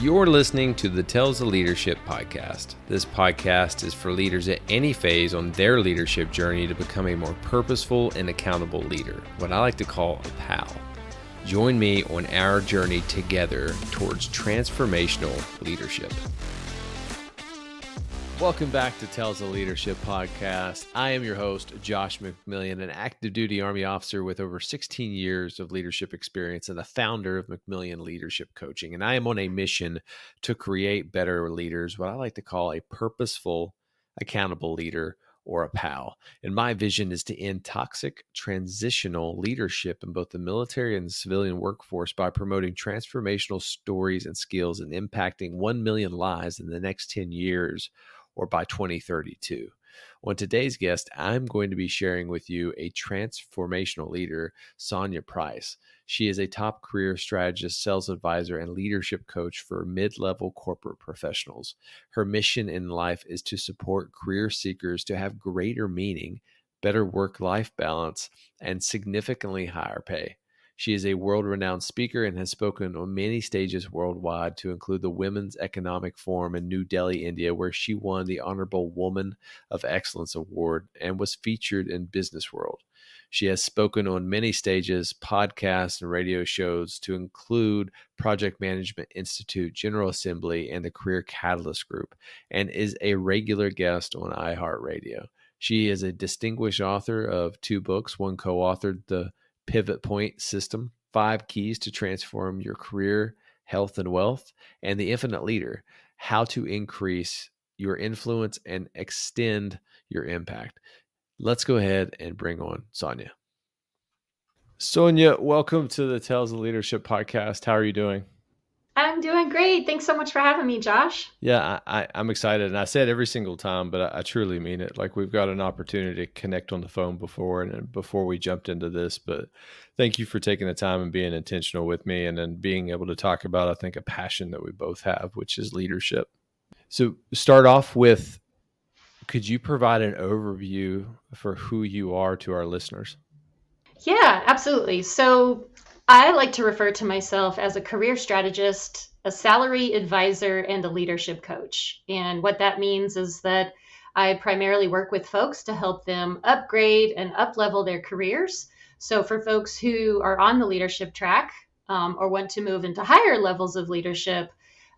You're listening to the Tales of Leadership podcast. This podcast is for leaders at any phase on their leadership journey to become a more purposeful and accountable leader, what I like to call a pal. Join me on our journey together towards transformational leadership. Welcome back to Tales of Leadership podcast. I am your host, Josh McMillion, an active duty Army officer with over 16 years of leadership experience and the founder of McMillion Leadership Coaching. And I am on a mission to create better leaders, what I like to call a purposeful, accountable leader, or a PAL. And my vision is to end toxic transitional leadership in both the military and the civilian workforce by promoting transformational stories and skills and impacting 1 million lives in the next 10 years or by 2032. On today's guest, I'm going to be sharing with you a transformational leader, Sonya Price. She is a top career strategist, sales advisor, and leadership coach for mid-level corporate professionals. Her mission in life is to support career seekers to have greater meaning, better work-life balance, and significantly higher pay. She is a world-renowned speaker and has spoken on many stages worldwide, to include the Women's Economic Forum in New Delhi, India, where she won the Honorable Woman of Excellence Award and was featured in Business World. She has spoken on many stages, podcasts, and radio shows, to include Project Management Institute, General Assembly, and the Career Catalyst Group, and is a regular guest on iHeartRadio. She is a distinguished author of 2 books, one co-authored, The Pivot Point System, 5 Keys to Transform Your Career, Health, and Wealth, and The Infinite Leader, How to Increase Your Influence and Extend Your Impact. Let's go ahead and bring on Sonya. Sonya, welcome to the Tales of Leadership podcast. How are you doing? I'm doing great. Thanks so much for having me, Josh. Yeah, I'm excited. And I say it every single time, but I truly mean it. Like, we've got an opportunity to connect on the phone before we jumped into this. But thank you for taking the time and being intentional with me, and then being able to talk about, I think, a passion that we both have, which is leadership. So start off with, could you provide an overview for who you are to our listeners? Yeah, absolutely. So I like to refer to myself as a career strategist, a salary advisor, and a leadership coach. And what that means is that I primarily work with folks to help them upgrade and up-level their careers. So for folks who are on the leadership track or want to move into higher levels of leadership,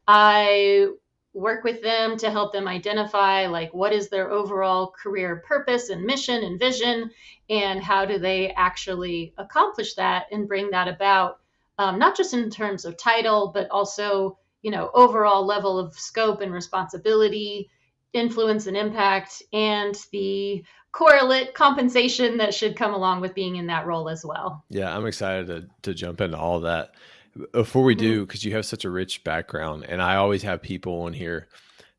I work with them to help them identify, like, what is their overall career purpose and mission and vision, and how do they actually accomplish that and bring that about, not just in terms of title, but also, overall level of scope and responsibility, influence and impact, and the correlate compensation that should come along with being in that role as well. Yeah, I'm excited to jump into all that. Before we do, because you have such a rich background, and I always have people on here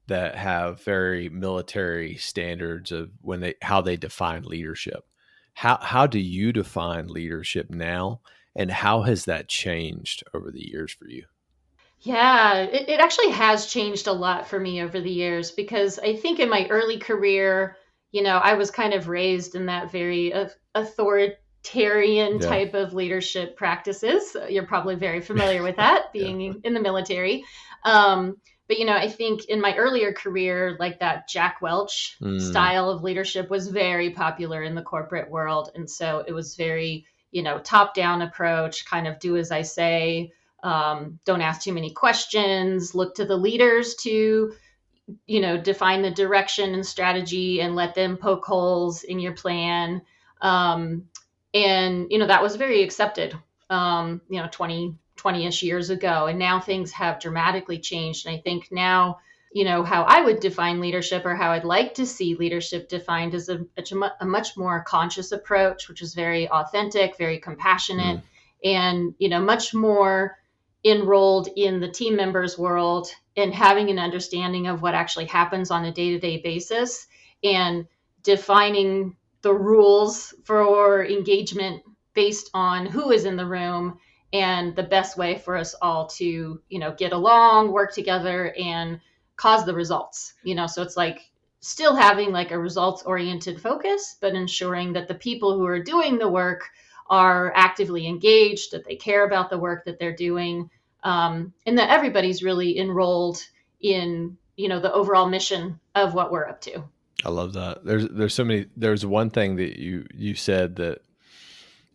that have very military standards of how they define leadership. How do you define leadership now, and how has that changed over the years for you? Yeah, it actually has changed a lot for me over the years, because I think in my early career, I was kind of raised in that very authoritarian type of leadership practices. You're probably very familiar with that, being in the military. But, I think in my earlier career, like, that Jack Welch style of leadership was very popular in the corporate world. And so it was very, top-down approach, kind of do as I say, don't ask too many questions, look to the leaders to, define the direction and strategy and let them poke holes in your plan. And, that was very accepted, 20-ish years ago. And now things have dramatically changed. And I think now, how I would define leadership, or how I'd like to see leadership defined, is a much more conscious approach, which is very authentic, very compassionate, and, much more enrolled in the team members' world and having an understanding of what actually happens on a day-to-day basis, and defining the rules for engagement based on who is in the room and the best way for us all to, get along, work together, and cause the results. So it's like still having like a results-oriented focus, but ensuring that the people who are doing the work are actively engaged, that they care about the work that they're doing, and that everybody's really enrolled in, the overall mission of what we're up to. I love that. There's so many. There's one thing that you said that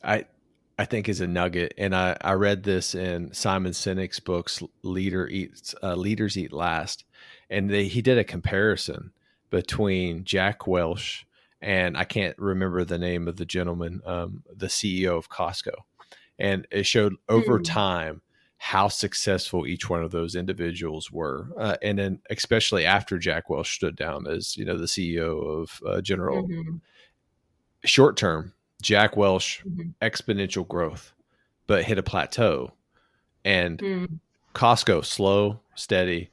I I think is a nugget, and I read this in Simon Sinek's books, Leaders Eat Last, and he did a comparison between Jack Welch and I can't remember the name of the gentleman, the CEO of Costco, and it showed over Mm, time how successful each one of those individuals were, and then especially after Jack Welch stood down as the CEO of General. mhm, Short term, Jack Welch mhm, exponential growth, but hit a plateau, and mm, Costco slow, steady,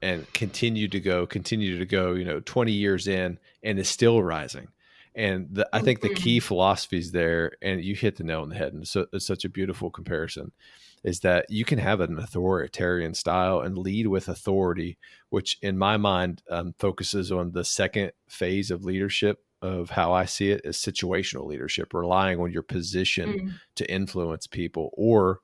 and continue to go, 20 years in, and is still rising. And I think the key mhm, philosophies there, and you hit the nail on the head, and so it's such a beautiful comparison, is that you can have an authoritarian style and lead with authority, which in my mind focuses on the second phase of leadership of how I see it is situational leadership, relying on your position mm, to influence people, or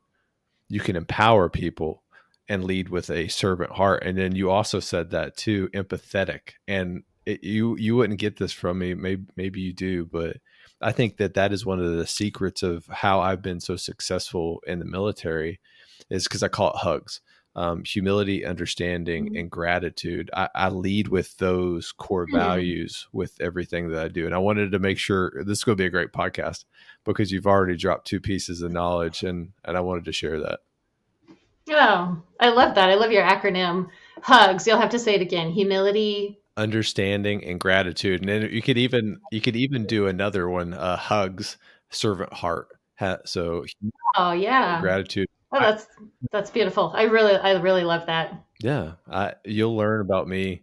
you can empower people and lead with a servant heart. And then you also said that too, empathetic. And you wouldn't get this from me. Maybe you do, but I think that is one of the secrets of how I've been so successful in the military, is because I call it hugs. Humility, understanding, mm. and gratitude. I lead with those core Hmm. values with everything that I do. And I wanted to make sure this is going to be a great podcast because you've already dropped two pieces of knowledge, and I wanted to share that. Oh, I love that. I love your acronym hugs. You'll have to say it again. Humility. Understanding and gratitude, and then you could even do another one, hugs, servant heart. So Oh, yeah. gratitude. Oh, that's beautiful. I really love that. Yeah, you'll learn about me.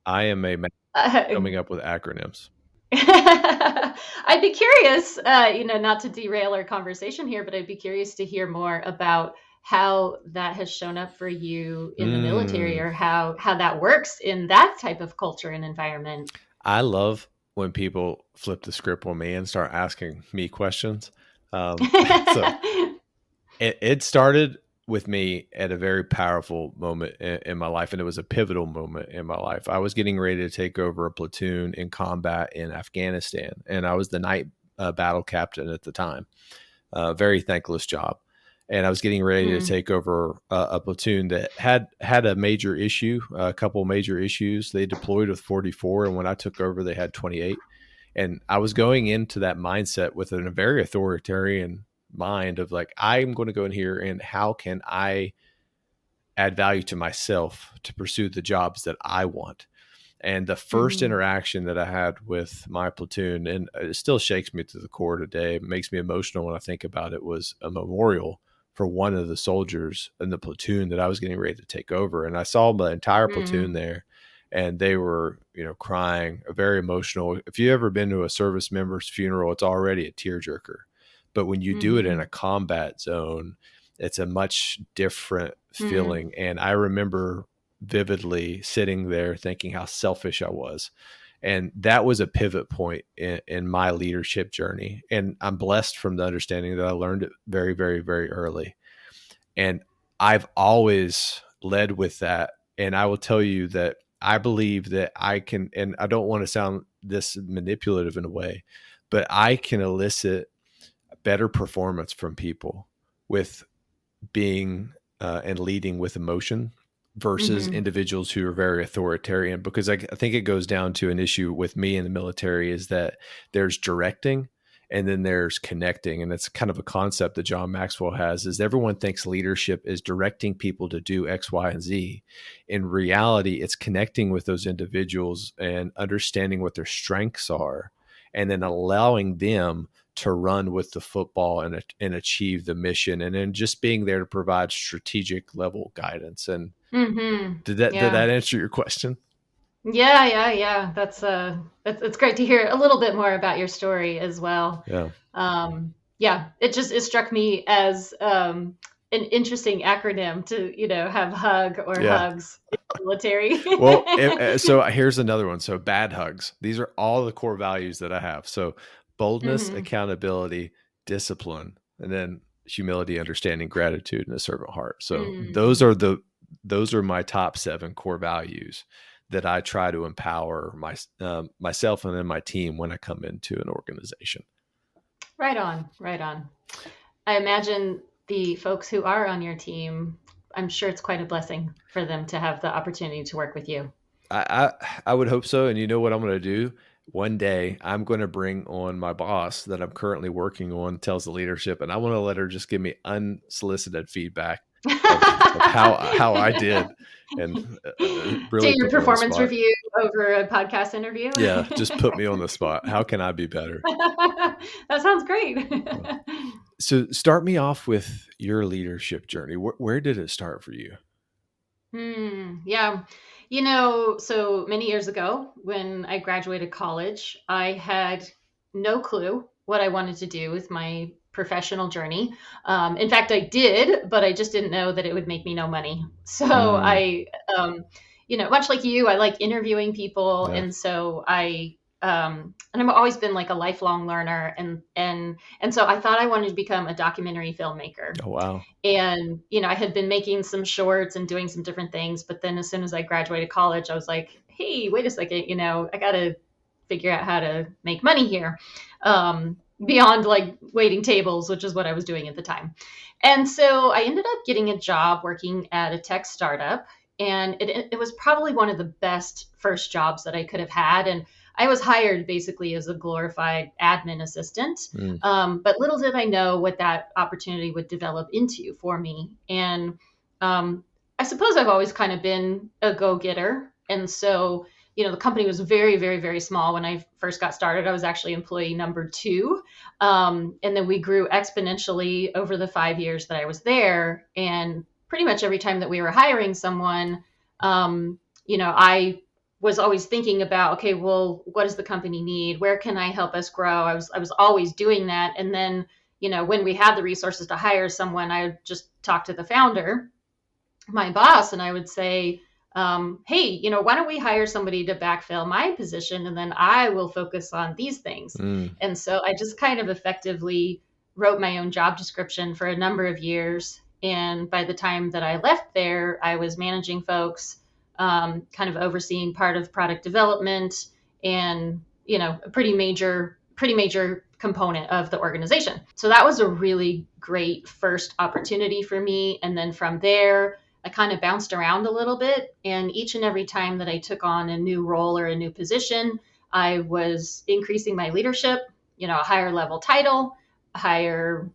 I am a man Uh, coming up with acronyms. I'd be curious, not to derail our conversation here, but I'd be curious to hear more about how that has shown up for you in the military, Mm, or how that works in that type of culture and environment. I love when people flip the script on me and start asking me questions. So it started with me at a very powerful moment in my life, and it was a pivotal moment in my life. I was getting ready to take over a platoon in combat in Afghanistan, and I was the night battle captain at the time. Very thankless job, and I was getting ready to Mm, take over a platoon that had a major issue, a couple major issues. They deployed with 44, and when I took over, they had 28. And I was going into that mindset with a very authoritarian mind of like, I'm going to go in here and how can I add value to myself to pursue the jobs that I want. And the first mhm, interaction that I had with my platoon, and it still shakes me to the core today, it makes me emotional when I think about it, was a memorial for one of the soldiers in the platoon that I was getting ready to take over. And I saw the entire platoon mm, there, and they were, crying, very emotional. If you've ever been to a service member's funeral, it's already a tearjerker. But when you do it in a mhm, combat zone, it's a much different mm, feeling. And I remember vividly sitting there thinking how selfish I was. And that was a pivot point in my leadership journey. And I'm blessed from the understanding that I learned it very, very, very early. And I've always led with that. And I will tell you that I believe that I can, and I don't want to sound this manipulative in a way, but I can elicit better performance from people with being and leading with emotion versus mhm, individuals who are very authoritarian. Because I think it goes down to an issue with me in the military is that there's directing and then there's connecting. And it's kind of a concept that John Maxwell has, is everyone thinks leadership is directing people to do X, Y, and Z. In reality, it's connecting with those individuals and understanding what their strengths are, and then allowing them to run with the football and achieve the mission, and then just being there to provide strategic level guidance. And mhm. did that Yeah. answer your question? Yeah, yeah, yeah. That's great to hear a little bit more about your story as well. Yeah. Yeah, it struck me as an interesting acronym to have hug or Yeah. hugs in the military. Well, so here's another one. So bad hugs. These are all the core values that I have. So boldness, Hmm. accountability, discipline, and then humility, understanding, gratitude, and a servant heart. So Mm. those are my top 7 core values that I try to empower myself and then my team when I come into an organization. Right on, right on. I imagine the folks who are on your team, I'm sure it's quite a blessing for them to have the opportunity to work with you. I would hope so. And you know what I'm going to do? One day I'm going to bring on my boss that I'm currently working on, tells the leadership, and I want to let her just give me unsolicited feedback of how I did, and Do really your put me on the performance spot. review over a podcast interview. Yeah, just put me on the spot. How can I be better? That sounds great. So start me off with your leadership journey. Where did it start for you? Yeah. So many years ago when I graduated college, I had no clue what I wanted to do with my professional journey. In fact, I did, but I just didn't know that it would make me no money. So Mm, much like you, I like interviewing people. yeah. And I've always been like a lifelong learner. And so I thought I wanted to become a documentary filmmaker. Oh, wow. And I had been making some shorts and doing some different things, but then as soon as I graduated college, I was like, hey, wait a second, I got to figure out how to make money here, beyond like waiting tables, which is what I was doing at the time. And so I ended up getting a job working at a tech startup, and it was probably one of the best first jobs that I could have had. And I was hired basically as a glorified admin assistant. Mm, But little did I know what that opportunity would develop into for me. And I suppose I've always kind of been a go-getter. And so, the company was very, very, very small when I first got started. I was actually employee number 2. And then we grew exponentially over the 5 years that I was there. And pretty much every time that we were hiring someone, I was always thinking about, okay, well, what does the company need? Where can I help us grow? I was always doing that. And then, when we had the resources to hire someone, I would just talk to the founder, my boss, and I would say, hey, why don't we hire somebody to backfill my position, and then I will focus on these things. mm, And so I just kind of effectively wrote my own job description for a number of years. And by the time that I left there, I was managing folks, kind of overseeing part of product development, and a pretty major component of the organization. So that was a really great first opportunity for me. And then from there, I kind of bounced around a little bit. And each and every time that I took on a new role or a new position, I was increasing my leadership, a higher level title, a higher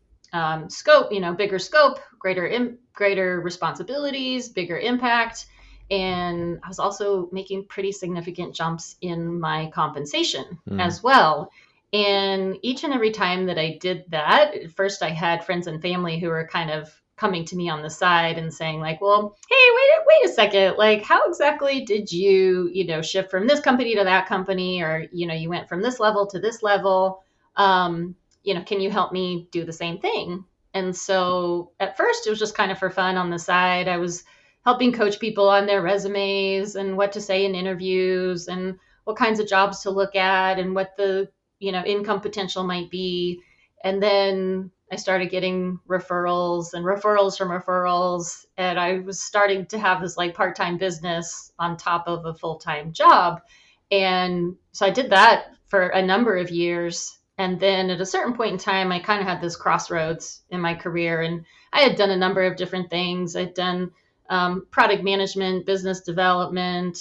scope, bigger scope, greater responsibilities, bigger impact. And I was also making pretty significant jumps in my compensation mm, as well. And each and every time that I did that, at first I had friends and family who were kind of coming to me on the side and saying like, well, hey, wait a second. Like, how exactly did you, shift from this company to that company? Or, you went from this level to this level. Can you help me do the same thing? And so at first it was just kind of for fun on the side. I was helping coach people on their resumes and what to say in interviews and what kinds of jobs to look at and what the income potential might be. And then I started getting referrals and referrals from referrals, and I was starting to have this like part-time business on top of a full-time job. And so I did that for a number of years. And then at a certain point in time, I kind of had this crossroads in my career, and I had done a number of different things. I'd done product management, business development,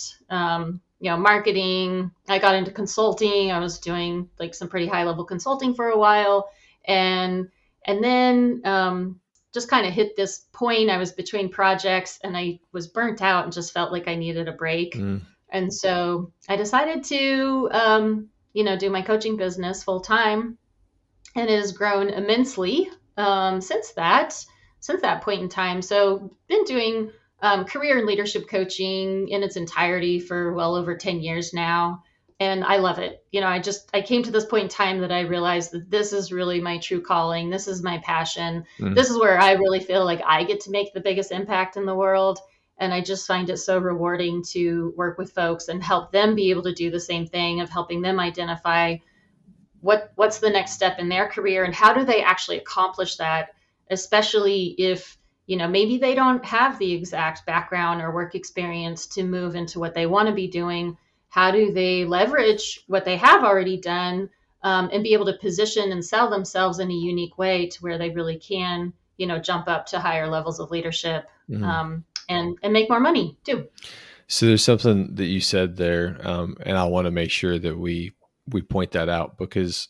marketing. I got into consulting. I was doing like some pretty high level consulting for a while. And then just kind of hit this point. I was between projects and I was burnt out and just felt like I needed a break. mm. And so I decided to, do my coaching business full time, and it has grown immensely since that point in time. So been doing career and leadership coaching in its entirety for well over 10 years now. And I love it. I came to this point in time that I realized that this is really my true calling. This is my passion. Mm. This is where I really feel like I get to make the biggest impact in the world. And I just find it so rewarding to work with folks and help them be able to do the same thing, of helping them identify what's the next step in their career and how do they actually accomplish that especially if, maybe they don't have the exact background or work experience to move into what they want to be doing. How do they leverage what they have already done, and be able to position and sell themselves in a unique way to where they really can, jump up to higher levels of leadership, Mhm. and make more money too. So there's something that you said there, and I want to make sure that we point that out, because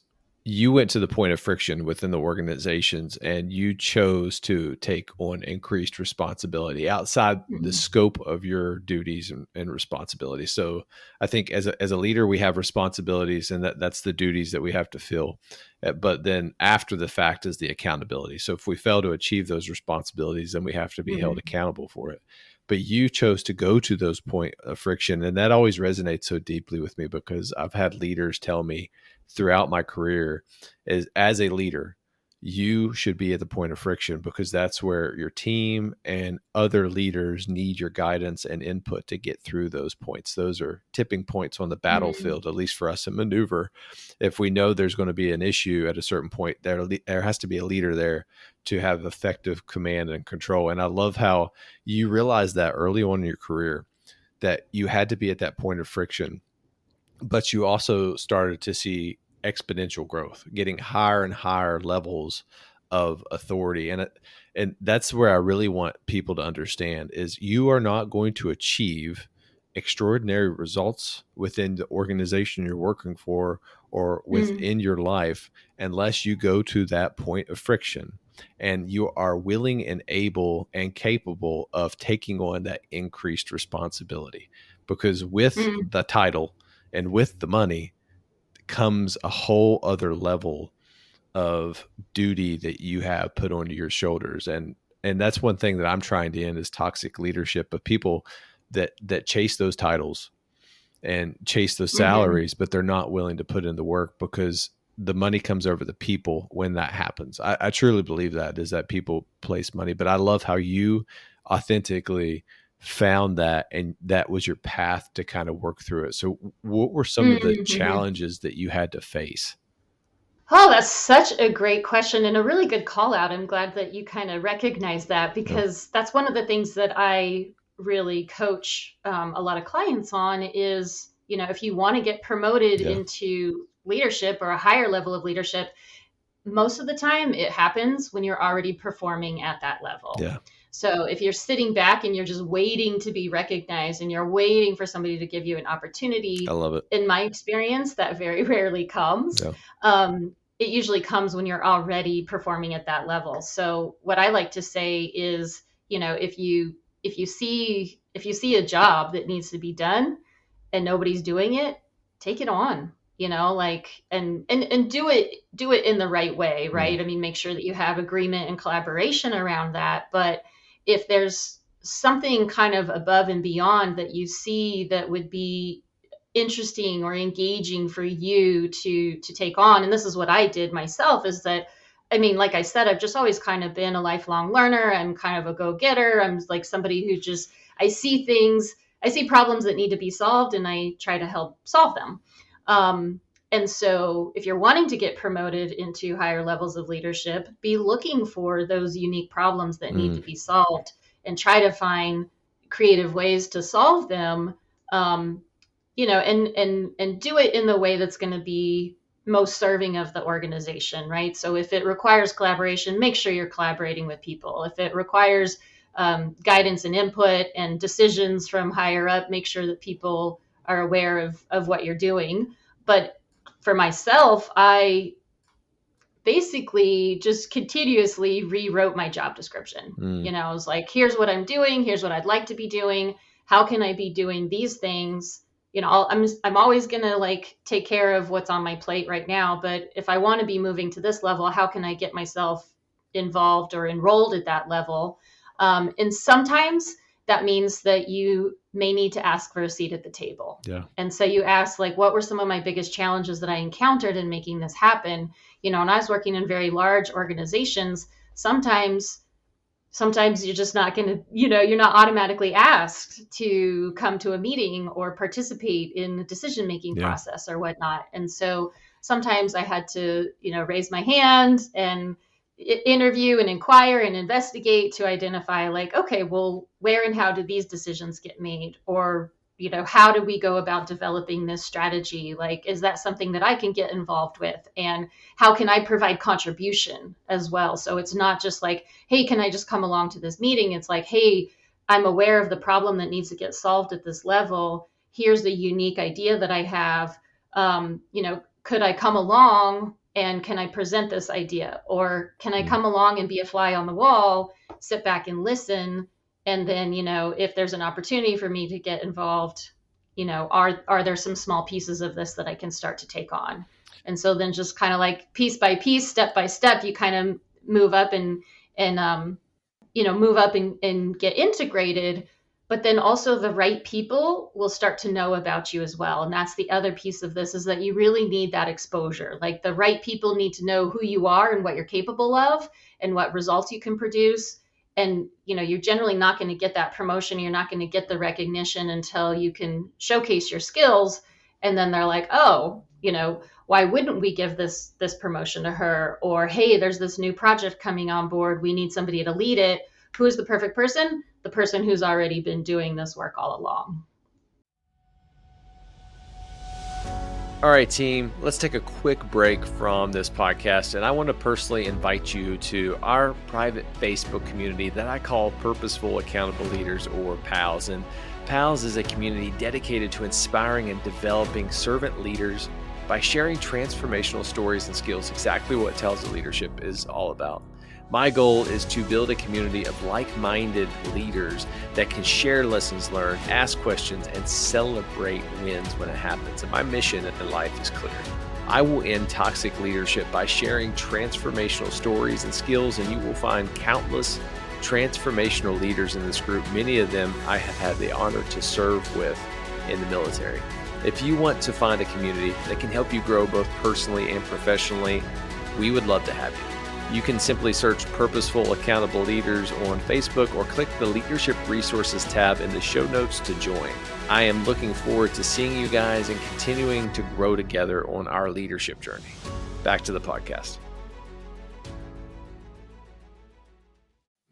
you went to the point of friction within the organizations and you chose to take on increased responsibility outside the Mhm. scope of your duties and responsibilities. So I think as a leader, we have responsibilities, and that's the duties that we have to fill. But then after the fact is the accountability. So if we fail to achieve those responsibilities, then we have to be held Mhm. accountable for it. But you chose to go to those point of friction, and that always resonates so deeply with me, because I've had leaders tell me throughout my career, as a leader, you should be at the point of friction, because that's where your team and other leaders need your guidance and input to get through those points. Those are tipping points on the Mhm. battlefield, at least for us in maneuver. If we know there's going to be an issue at a certain point, there has to be a leader there to have effective command and control. And I love how you realized that early on in your career, that you had to be at that point of friction, but you also started to see exponential growth, getting higher and higher levels of authority. And that's where I really want people to understand is you are not going to achieve extraordinary results within the organization you're working for or Mhm. within your life unless you go to that point of friction and you are willing and able and capable of taking on that increased responsibility. Because with Mhm. the title and with the money comes a whole other level of duty that you have put onto your shoulders. And that's one thing that I'm trying to end is toxic leadership of people that chase those titles and chase those Mhm. salaries, but they're not willing to put in the work, because the money comes over the people when that happens. I truly believe that is that people place money, but I love how you authentically found that and that was your path to kind of work through it. So what were some of the Mhm. challenges that you had to face? Oh, that's such a great question and a really good call out. I'm glad that you kind of recognize that, Yeah. because that's one of the things that I really coach, a lot of clients on is, if you want to get promoted Yeah. into leadership or a higher level of leadership, most of the time it happens when you're already performing at that level. Yeah. So if you're sitting back and you're just waiting to be recognized and you're waiting for somebody to give you an I opportunity, love it. in my experience, that very rarely comes. Yeah. It usually comes when you're already performing at that level. So what I like to say is, if you see a job that needs to be done and nobody's doing it, take it on, like, and do it in the right way, Mm. right? I mean, make sure that you have agreement and collaboration around that. But if there's something kind of above and beyond that you see that would be interesting or engaging for you to take on, and this is what I did myself, is that, I mean, like I said, I've just always kind of been a lifelong learner. I'm kind of a go-getter. I'm like somebody who just, I see things, I see problems that need to be solved, and I try to help solve them. And so, if you're wanting to get promoted into higher levels of leadership, be looking for those unique problems that need Mm. to be solved and try to find creative ways to solve them. Um, and do it in the way that's going to be most serving of the organization, right? So if it requires collaboration, make sure you're collaborating with people. If it requires guidance and input and decisions from higher up, make sure that people are aware of what you're doing. But for myself, I basically just continuously rewrote my job description. Mm. I was like, here's what I'm doing, here's what I'd like to be doing. How can I be doing these things? I'm always going to like take care of what's on my plate right now, but if I want to be moving to this level, how can I get myself involved or enrolled at that level? And sometimes that means that you may need to ask for a seat at the table. Yeah. And so you ask, like, what were some of my biggest challenges that I encountered in making this happen? And I was working in very large organizations. Sometimes you're just not going to, you're not automatically asked to come to a meeting or participate in the decision making Yeah. process or whatnot. And so sometimes I had to, raise my hand and interview and inquire and investigate to identify, like, okay, well, where and how do these decisions get made? Or, how do we go about developing this strategy? Like, is that something that I can get involved with? And how can I provide contribution as well? So it's not just like, hey, can I just come along to this meeting? It's like, hey, I'm aware of the problem that needs to get solved at this level. Here's the unique idea that I have. Could I come along and can I present this idea? Or can I come along and be a fly on the wall, sit back and listen? And then, if there's an opportunity for me to get involved, are there some small pieces of this that I can start to take on? And so then just kind of like piece by piece, step by step, you kind of move up and get integrated. But then also the right people will start to know about you as well. And that's the other piece of this, is that you really need that exposure. Like, the right people need to know who you are and what you're capable of and what results you can produce. And, you're generally not going to get that promotion. You're not going to get the recognition until you can showcase your skills. And then they're like, oh, why wouldn't we give this promotion to her? Or, hey, there's this new project coming on board. We need somebody to lead it. Who is the perfect person? The person who's already been doing this work all along. All right, team, let's take a quick break from this podcast. And I want to personally invite you to our private Facebook community that I call Purposeful Accountable Leaders, or PALS. And PALS is a community dedicated to inspiring and developing servant leaders by sharing transformational stories and skills, exactly what Tells the Leadership is all about. My goal is to build a community of like-minded leaders that can share lessons learned, ask questions, and celebrate wins when it happens. And my mission in life is clear. I will end toxic leadership by sharing transformational stories and skills, and you will find countless transformational leaders in this group. Many of them I have had the honor to serve with in the military. If you want to find a community that can help you grow both personally and professionally, we would love to have you. You can simply search Purposeful Accountable Leaders on Facebook or click the Leadership Resources tab in the show notes to join. I am looking forward to seeing you guys and continuing to grow together on our leadership journey. Back to the podcast.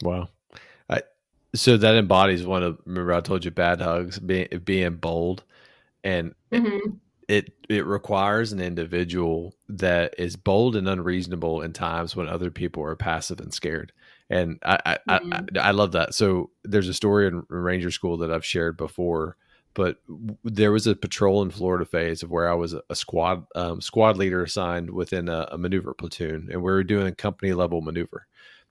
Wow. So that embodies one of, remember I told you, bad hugs, being bold. And it requires an individual that is bold and unreasonable in times when other people are passive and scared. And I love that. So there's a story in Ranger School that I've shared before, but there was a patrol in Florida phase of where I was a squad leader assigned within a maneuver platoon, and we were doing a company level maneuver.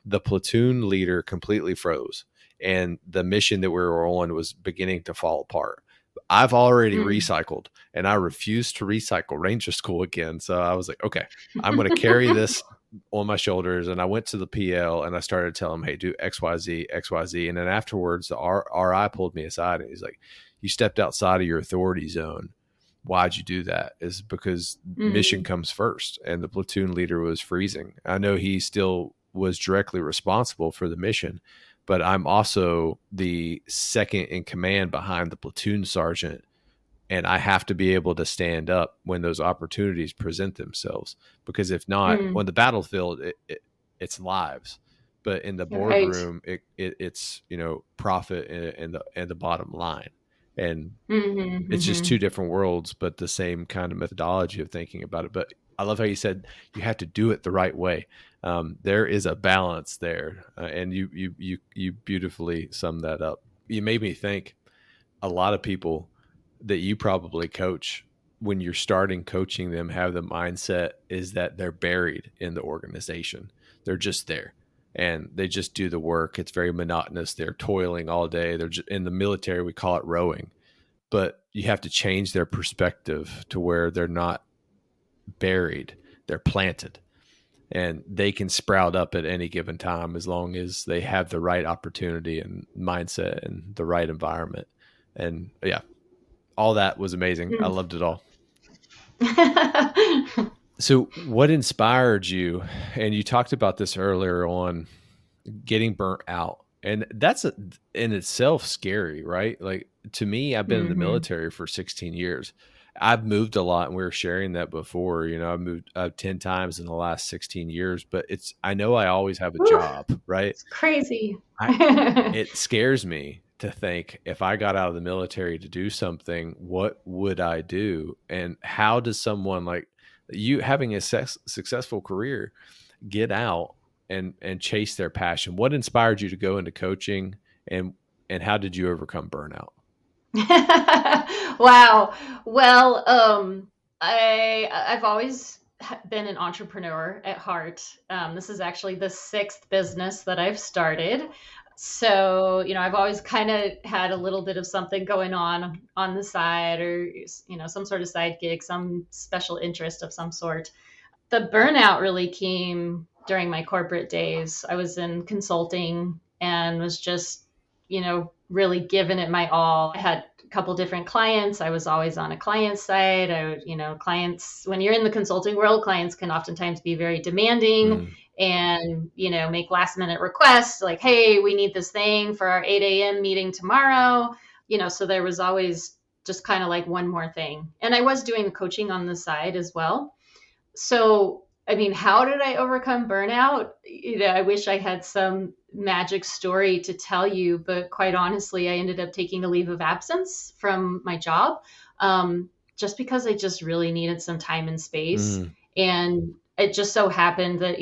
The platoon leader completely froze, and the mission that we were on was beginning to fall apart. I've already recycled, and I refuse to recycle Ranger School again. So I was like, okay, I'm going to carry this on my shoulders. And I went to the PL and I started telling him, hey, do XYZ, XYZ. And then afterwards, the RI pulled me aside and he's like, you stepped outside of your authority zone. Why'd you do that? Is because mission comes first, and the platoon leader was freezing. I know he still was directly responsible for the mission, but I'm also the second in command behind the platoon sergeant, and I have to be able to stand up when those opportunities present themselves. Because if not, on the battlefield, it's lives, but in the boardroom, it's profit and the bottom line, and it's just two different worlds, but the same kind of methodology of thinking about it. But I love how you said you have to do it the right way. There is a balance there, and you beautifully summed that up. You made me think a lot of people that you probably coach, when you're starting coaching them, have the mindset is that they're buried in the organization. They're just there, and they just do the work. It's very monotonous. They're toiling all day. They're just, in the military, we call it rowing, but you have to change their perspective to where they're not buried, they're planted. And they can sprout up at any given time as long as they have the right opportunity and mindset and the right environment. And yeah, all that was amazing. I loved it all. So what inspired you? And you talked about this earlier on, getting burnt out. And that's in itself scary, right? Like, to me, I've been in the military for 16 years. I've moved a lot, and we were sharing that before. I've moved 10 times in the last 16 years, but I know I always have a Whew, job, right? it's crazy. I It scares me to think, if I got out of the military to do something, what would I do? And how does someone like you, having a successful career, get out and chase their passion? What inspired you to go into coaching, and how did you overcome burnout? Wow. Well, I've always been an entrepreneur at heart. This is actually the sixth business that I've started. So, I've always kind of had a little bit of something going on the side, or, some sort of side gig, some special interest of some sort. The burnout really came during my corporate days. I was in consulting and was just, really giving it my all. I had a couple different clients. I was always on a client side. Clients, when you're in the consulting world, clients can oftentimes be very demanding Mm, and, make last minute requests like, hey, we need this thing for our 8 a.m. meeting tomorrow. So there was always just kind of like one more thing. And I was doing coaching on the side as well. So, I mean, how did I overcome burnout? I wish I had some magic story to tell you, but quite honestly, I ended up taking a leave of absence from my job, just because I just really needed some time and space. mm, And it just so happened that,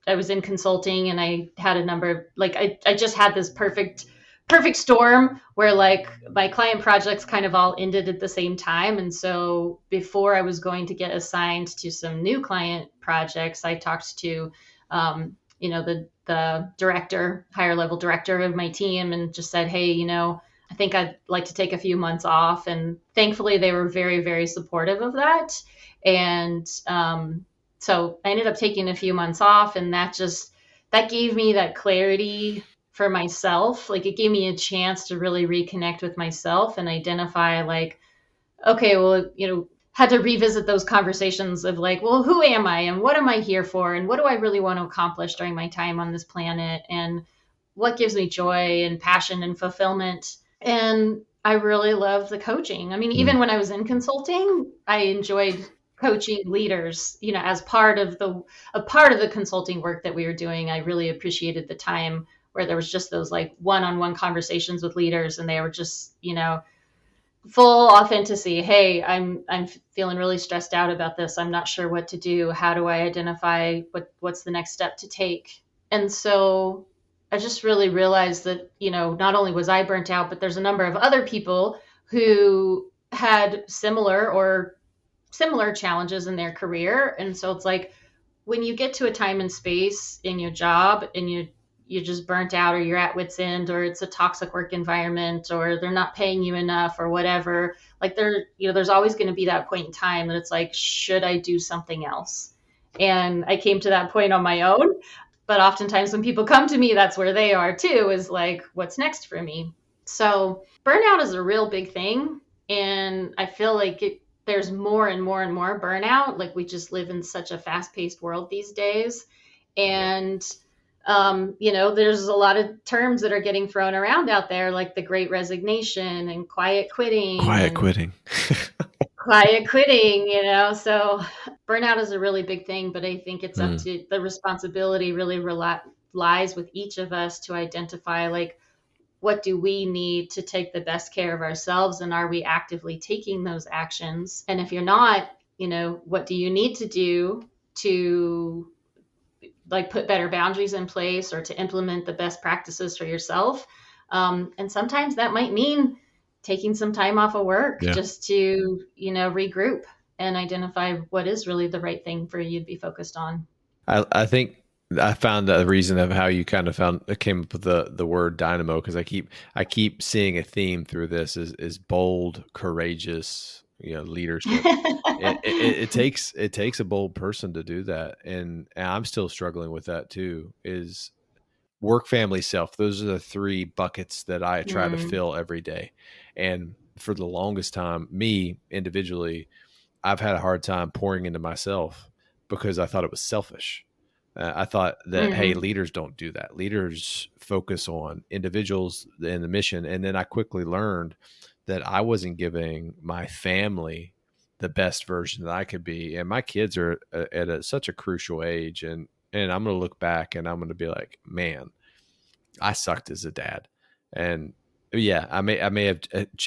I was in consulting, and I had a number of, like, I just had this perfect storm where, like, my client projects kind of all ended at the same time. And so before I was going to get assigned to some new client projects, I talked to the director, higher level director of my team, and just said, hey, I think I'd like to take a few months off. And thankfully they were very, very supportive of that. And so I ended up taking a few months off, and that gave me that clarity for myself. Like, it gave me a chance to really reconnect with myself and identify, like, okay, well, had to revisit those conversations of, like, well, who am I and what am I here for? And what do I really want to accomplish during my time on this planet? And what gives me joy and passion and fulfillment? And I really love the coaching. I mean, mm. even when I was in consulting, I enjoyed coaching leaders, as part of the consulting work that we were doing. I really appreciated the time where there was just those, like, one-on-one conversations with leaders, and they were just, full authenticity. Hey, I'm feeling really stressed out about this. I'm not sure what to do. How do I identify what's the next step to take? And so I just really realized that, not only was I burnt out, but there's a number of other people who had similar challenges in their career. And so it's like, when you get to a time and space in your job and you're just burnt out, or you're at wit's end, or it's a toxic work environment, or they're not paying you enough, or whatever, like, there's always going to be that point in time that it's like, should I do something else? And I came to that point on my own. But oftentimes when people come to me, that's where they are too, is like, what's next for me? So burnout is a real big thing. And I feel like there's more and more and more burnout. Like, we just live in such a fast paced world these days. And there's a lot of terms that are getting thrown around out there, like the great resignation and quiet quitting Quiet and quitting. quiet quitting, So burnout is a really big thing, but I think it's up Mm. to the responsibility really lies with each of us to identify, like, what do we need to take the best care of ourselves, and are we actively taking those actions? And if you're not, what do you need to do to, like, put better boundaries in place, or to implement the best practices for yourself? And sometimes that might mean taking some time off of work Yeah. just to, regroup and identify what is really the right thing for you to be focused on. I think I found the reason of how you kind of came up with the word dynamo, because I keep seeing a theme through this is bold, courageous, leadership. It takes a bold person to do that, and I'm still struggling with that too. Is work, family, self. Those are the three buckets that I try to Mm, fill every day, and for the longest time, me individually, I've had a hard time pouring into myself because I thought it was selfish. I thought that, hey, mm, leaders don't do that. Leaders focus on individuals and the mission. And then I quickly learned that I wasn't giving my family the best version that I could be. And my kids are such a crucial age, and I'm going to look back and I'm going to be like, man, I sucked as a dad. And yeah, I may have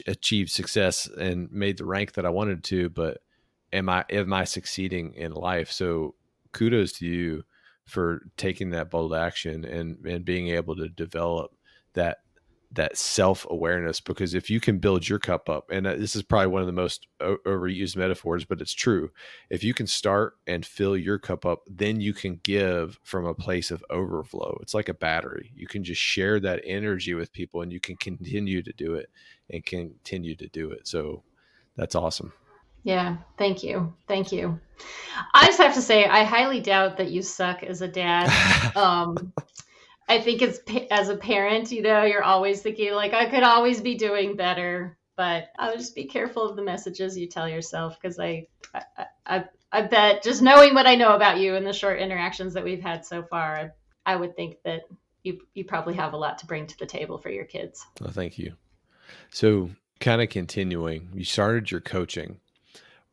achieved success and made the rank that I wanted to, but am I succeeding in life? So kudos to you for taking that bold action and being able to develop that self-awareness, because if you can build your cup up, and this is probably one of the most overused metaphors, but it's true. If you can start and fill your cup up, then you can give from a place of overflow. It's like a battery. You can just share that energy with people, and you can continue to do it and continue to do it. So that's awesome. Yeah, thank you. Thank you. I just have to say, I highly doubt that you suck as a dad. I think it's as a parent, you're always thinking like I could always be doing better, but I would just be careful of the messages you tell yourself, because I bet, just knowing what I know about you and the short interactions that we've had so far, I would think that you probably have a lot to bring to the table for your kids. Well, thank you. So kind of continuing, you started your coaching.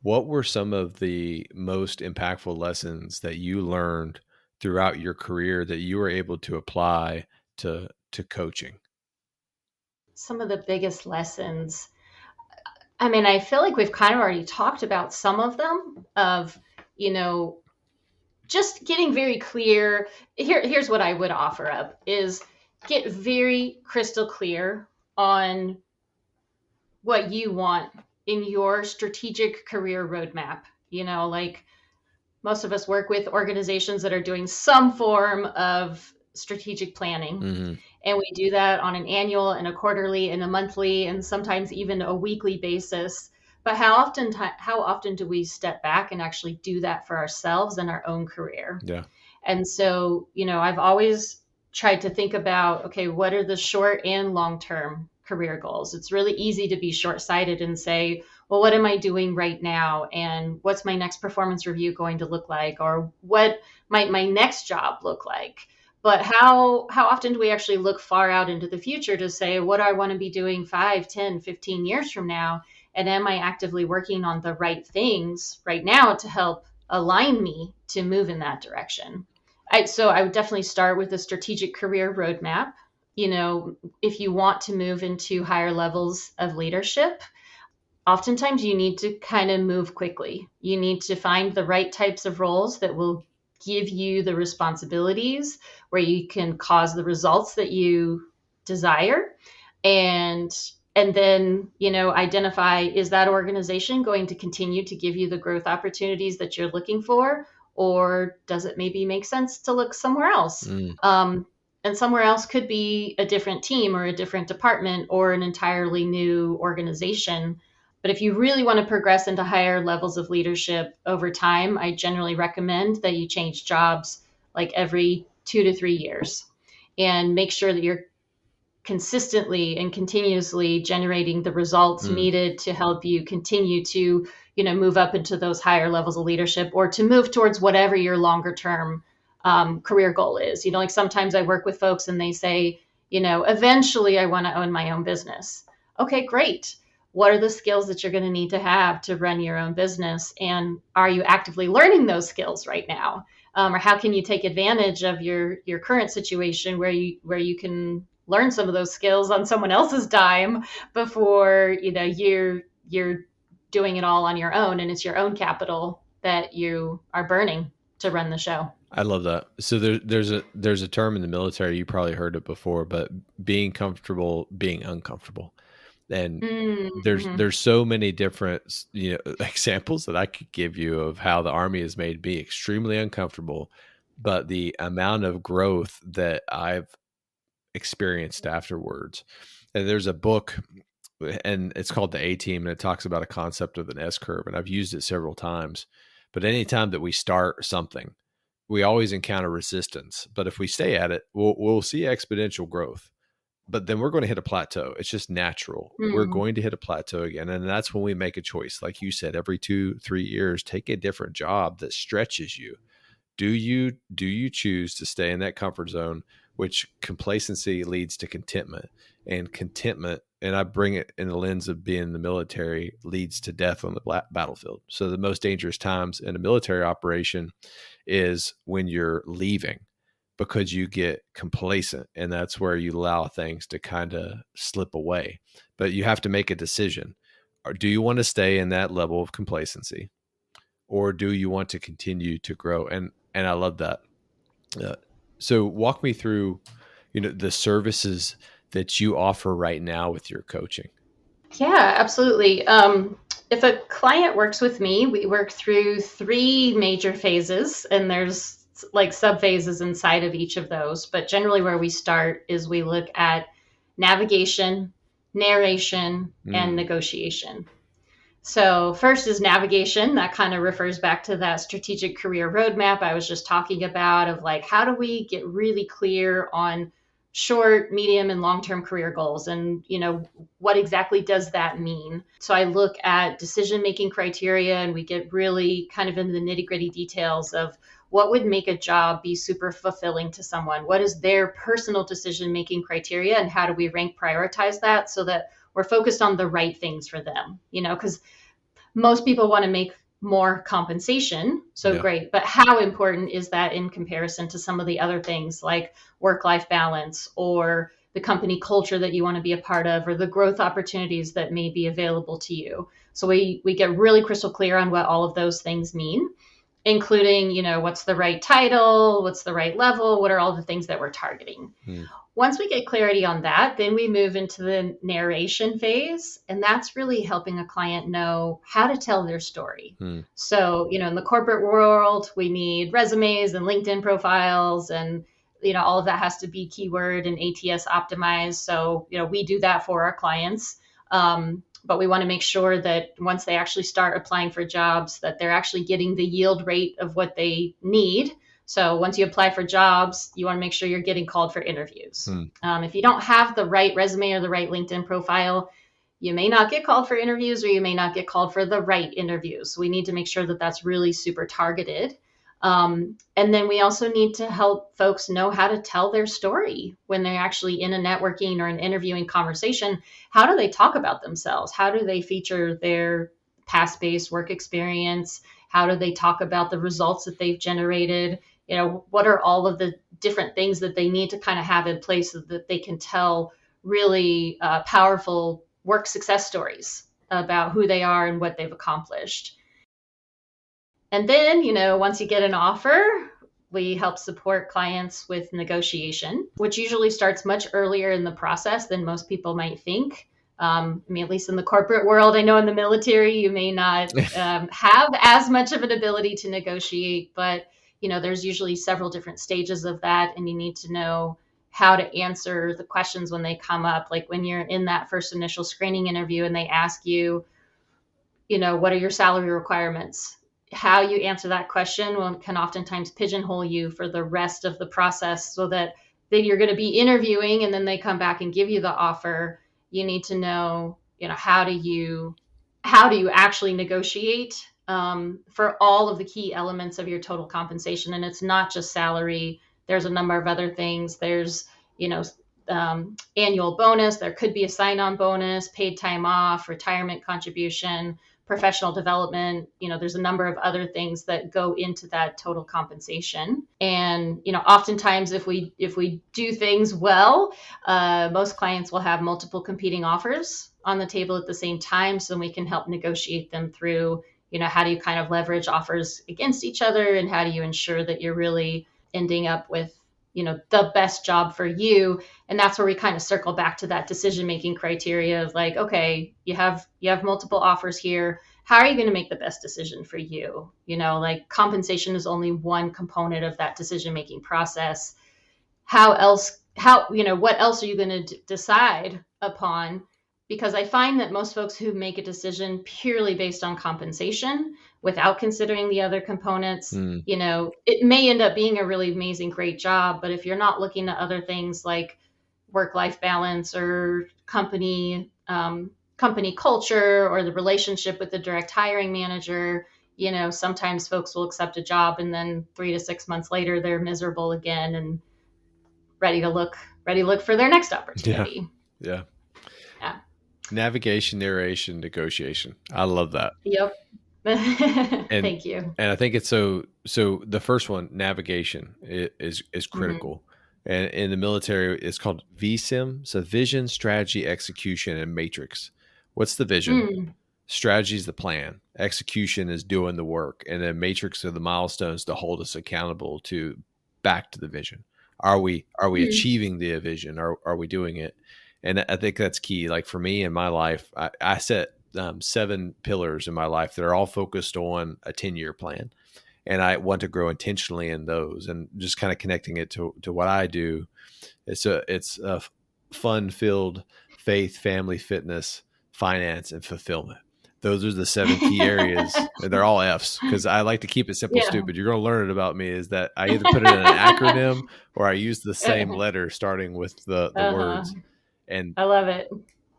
What were some of the most impactful lessons that you learned throughout your career that you were able to apply to coaching? Some of the biggest lessons. I mean, I feel like we've kind of already talked about some of them, of, you know, just getting very clear. Here's what I would offer up is get very crystal clear on what you want in your strategic career roadmap. Like most of us work with organizations that are doing some form of strategic planning. Mm-hmm. And we do that on an annual and a quarterly and a monthly and sometimes even a weekly basis. But how often do we step back and actually do that for ourselves and our own career? Yeah. And so, I've always tried to think about, okay, what are the short and long term career goals? It's really easy to be short sighted and say, well, what am I doing right now? And what's my next performance review going to look like? Or what might my next job look like? But how often do we actually look far out into the future to say, what do I want to be doing 5, 10, 15 years from now? And am I actively working on the right things right now to help align me to move in that direction? So I would definitely start with a strategic career roadmap. If you want to move into higher levels of leadership, oftentimes you need to kind of move quickly. You need to find the right types of roles that will give you the responsibilities where you can cause the results that you desire, and then identify, is that organization going to continue to give you the growth opportunities that you're looking for, or does it maybe make sense to look somewhere else? And somewhere else could be a different team or a different department or an entirely new organization. But if you really want to progress into higher levels of leadership over time, I generally recommend that you change jobs like every 2 to 3 years, and make sure that you're consistently and continuously generating the results needed to help you continue to, move up into those higher levels of leadership, or to move towards whatever your longer term career goal is. Like sometimes I work with folks and they say, eventually I want to own my own business. Okay, great. What are the skills that you're going to need to have to run your own business? And are you actively learning those skills right now? Or how can you take advantage of your current situation where you can learn some of those skills on someone else's dime before you're doing it all on your own, and it's your own capital that you are burning to run the show. I love that. So there's a term in the military, you probably heard it before, but being comfortable being uncomfortable. And there's so many different examples that I could give you of how the Army has made me extremely uncomfortable, but the amount of growth that I've experienced afterwards. And there's a book, and it's called The A Team, and it talks about a concept of an S curve, and I've used it several times. But anytime that we start something, we always encounter resistance. But if we stay at it, we'll see exponential growth. But then we're going to hit a plateau. It's just natural. We're going to hit a plateau again. And that's when we make a choice. Like you said, every 2-3 years, take a different job that stretches you. Do you choose to stay in that comfort zone which complacency leads to contentment, and contentment, and I bring it in the lens of being in the military, leads to death on the battlefield. So the most dangerous times in a military operation is when you're leaving, because you get complacent, and that's where you allow things to kind of slip away. But you have to make a decision. Or do you want to stay in that level of complacency, or do you want to continue to grow? And I love that. Uh, so walk me through, the services that you offer right now with your coaching. Yeah, absolutely. If a client works with me, we work through three major phases, and there's like sub phases inside of each of those. But generally, where we start is we look at navigation, narration, and negotiation. So, first is navigation. That kind of refers back to that strategic career roadmap I was just talking about, of like, how do we get really clear on short, medium, and long-term career goals? And, what exactly does that mean? So, I look at decision-making criteria, and we get really kind of into the nitty-gritty details of what would make a job be super fulfilling to someone? What is their personal decision-making criteria, and how do we rank prioritize that so that we're focused on the right things for them? Because most people want to make more compensation. So Yeah. great. But how important is that in comparison to some of the other things like work-life balance, or the company culture that you want to be a part of, or the growth opportunities that may be available to you? So we get really crystal clear on what all of those things mean, including, what's the right title, what's the right level, what are all the things that we're targeting. Once we get clarity on that, then we move into the narration phase. And that's really helping a client know how to tell their story. So, in the corporate world, we need resumes and LinkedIn profiles, and, all of that has to be keyword and ATS optimized. So, we do that for our clients. But we want to make sure that once they actually start applying for jobs, that they're actually getting the yield rate of what they need. So once you apply for jobs, you want to make sure you're getting called for interviews. If you don't have the right resume or the right LinkedIn profile, you may not get called for interviews, or you may not get called for the right interviews. So we need to make sure that that's really super targeted. And then we also need to help folks know how to tell their story when they're actually in a networking or an interviewing conversation. How do they talk about themselves? How do they feature their past-based work experience? How do they talk about the results that they've generated? What are all of the different things that they need to kind of have in place so that they can tell really powerful work success stories about who they are and what they've accomplished? And then, once you get an offer, we help support clients with negotiation, which usually starts much earlier in the process than most people might think. At least in the corporate world. I know in the military, you may not have as much of an ability to negotiate, but there's usually several different stages of that, and you need to know how to answer the questions when they come up. Like when you're in that first initial screening interview and they ask you, what are your salary requirements? How you answer that question can oftentimes pigeonhole you for the rest of the process, so that then you're going to be interviewing and then they come back and give you the offer. You need to know, how do you actually negotiate for all of the key elements of your total compensation. And it's not just salary. There's a number of other things. There's, annual bonus. There could be a sign-on bonus, paid time off, retirement contribution, professional development. There's a number of other things that go into that total compensation. And, oftentimes if we do things well, most clients will have multiple competing offers on the table at the same time. So we can help negotiate them through, how do you kind of leverage offers against each other, and how do you ensure that you're really ending up with, the best job for you. And that's where we kind of circle back to that decision-making criteria of like, okay, you have multiple offers here. How are you going to make the best decision for you? Like compensation is only one component of that decision-making process. What else are you going to decide upon? Because I find that most folks who make a decision purely based on compensation without considering the other components, it may end up being a really amazing, great job. But if you're not looking at other things like work-life balance or company culture, or the relationship with the direct hiring manager, sometimes folks will accept a job and then 3 to 6 months later, they're miserable again. And ready to look for their next Yeah. opportunity. Yeah. Yeah. Navigation, narration, negotiation. I love that. Yep. And Thank you. and I think it's so the first one, navigation, is Mm-hmm. critical. And in the military, it's called VSIM. So vision, strategy, execution, and matrix. What's the vision? Mm. Strategy is the plan. Execution is doing the work. And then matrix are the milestones to hold us accountable to back to the vision. Are we Mm. achieving the vision? Are we doing it? And I think that's key. Like for me in my life, I set 7 pillars in my life that are all focused on a 10-year plan. And I want to grow intentionally in those, and just kind of connecting it to what I do. It's a fun filled faith, family, fitness, finance, and fulfillment. Those are the 7 key areas. And they're all F's because I like to keep it simple, Yeah. stupid. You're going to learn it about me is that I either put it in an acronym or I use the same letter starting with the Uh-huh. words. And I love it.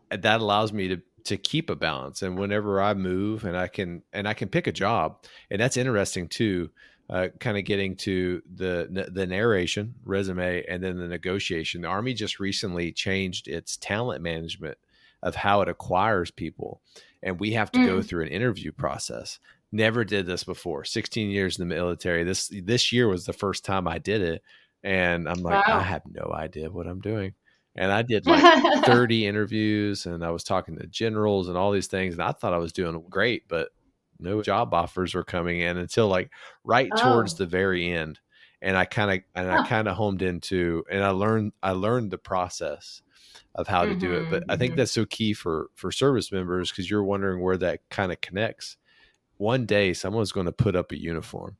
that allows me to keep a balance. And whenever I move and I can pick a job, and that's interesting too, kind of getting to the narration, resume, and then the negotiation. The Army just recently changed its talent management of how it acquires people, and we have to go Mm. through an interview process. Never did this before. 16 years in the military. This year was the first time I did it, and I'm like, I Wow. have no idea what I'm doing. And I did like 30 interviews, and I was talking to generals and all these things, and I thought I was doing great, but no job offers were coming in until like right towards Oh. the very end. And I Huh. kind of homed into, and I learned the process of how to do it. But Mm-hmm. I think Mm-hmm. that's so key for service members, because you're wondering where that kind of connects. One day someone's going to put up a uniform,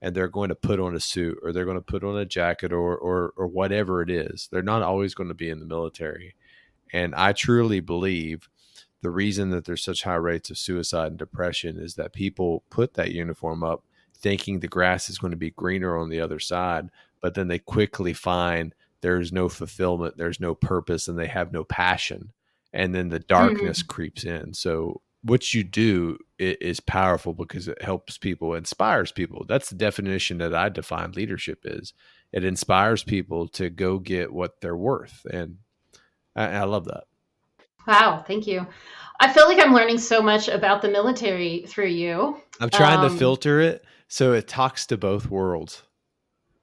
and they're going to put on a suit, or they're going to put on a jacket, or whatever it is. They're not always going to be in the military. And I truly believe the reason that there's such high rates of suicide and depression is that people put that uniform up thinking the grass is going to be greener on the other side, but then they quickly find there's no fulfillment, there's no purpose, and they have no passion. And then the darkness Mm-hmm. creeps in. So what you do is powerful because it helps people, inspires people. That's the definition that I define leadership is. It inspires people to go get what they're worth. And I love that. Wow. Thank you. I feel like I'm learning so much about the military through you. I'm trying to Um, filter it so it talks to both worlds.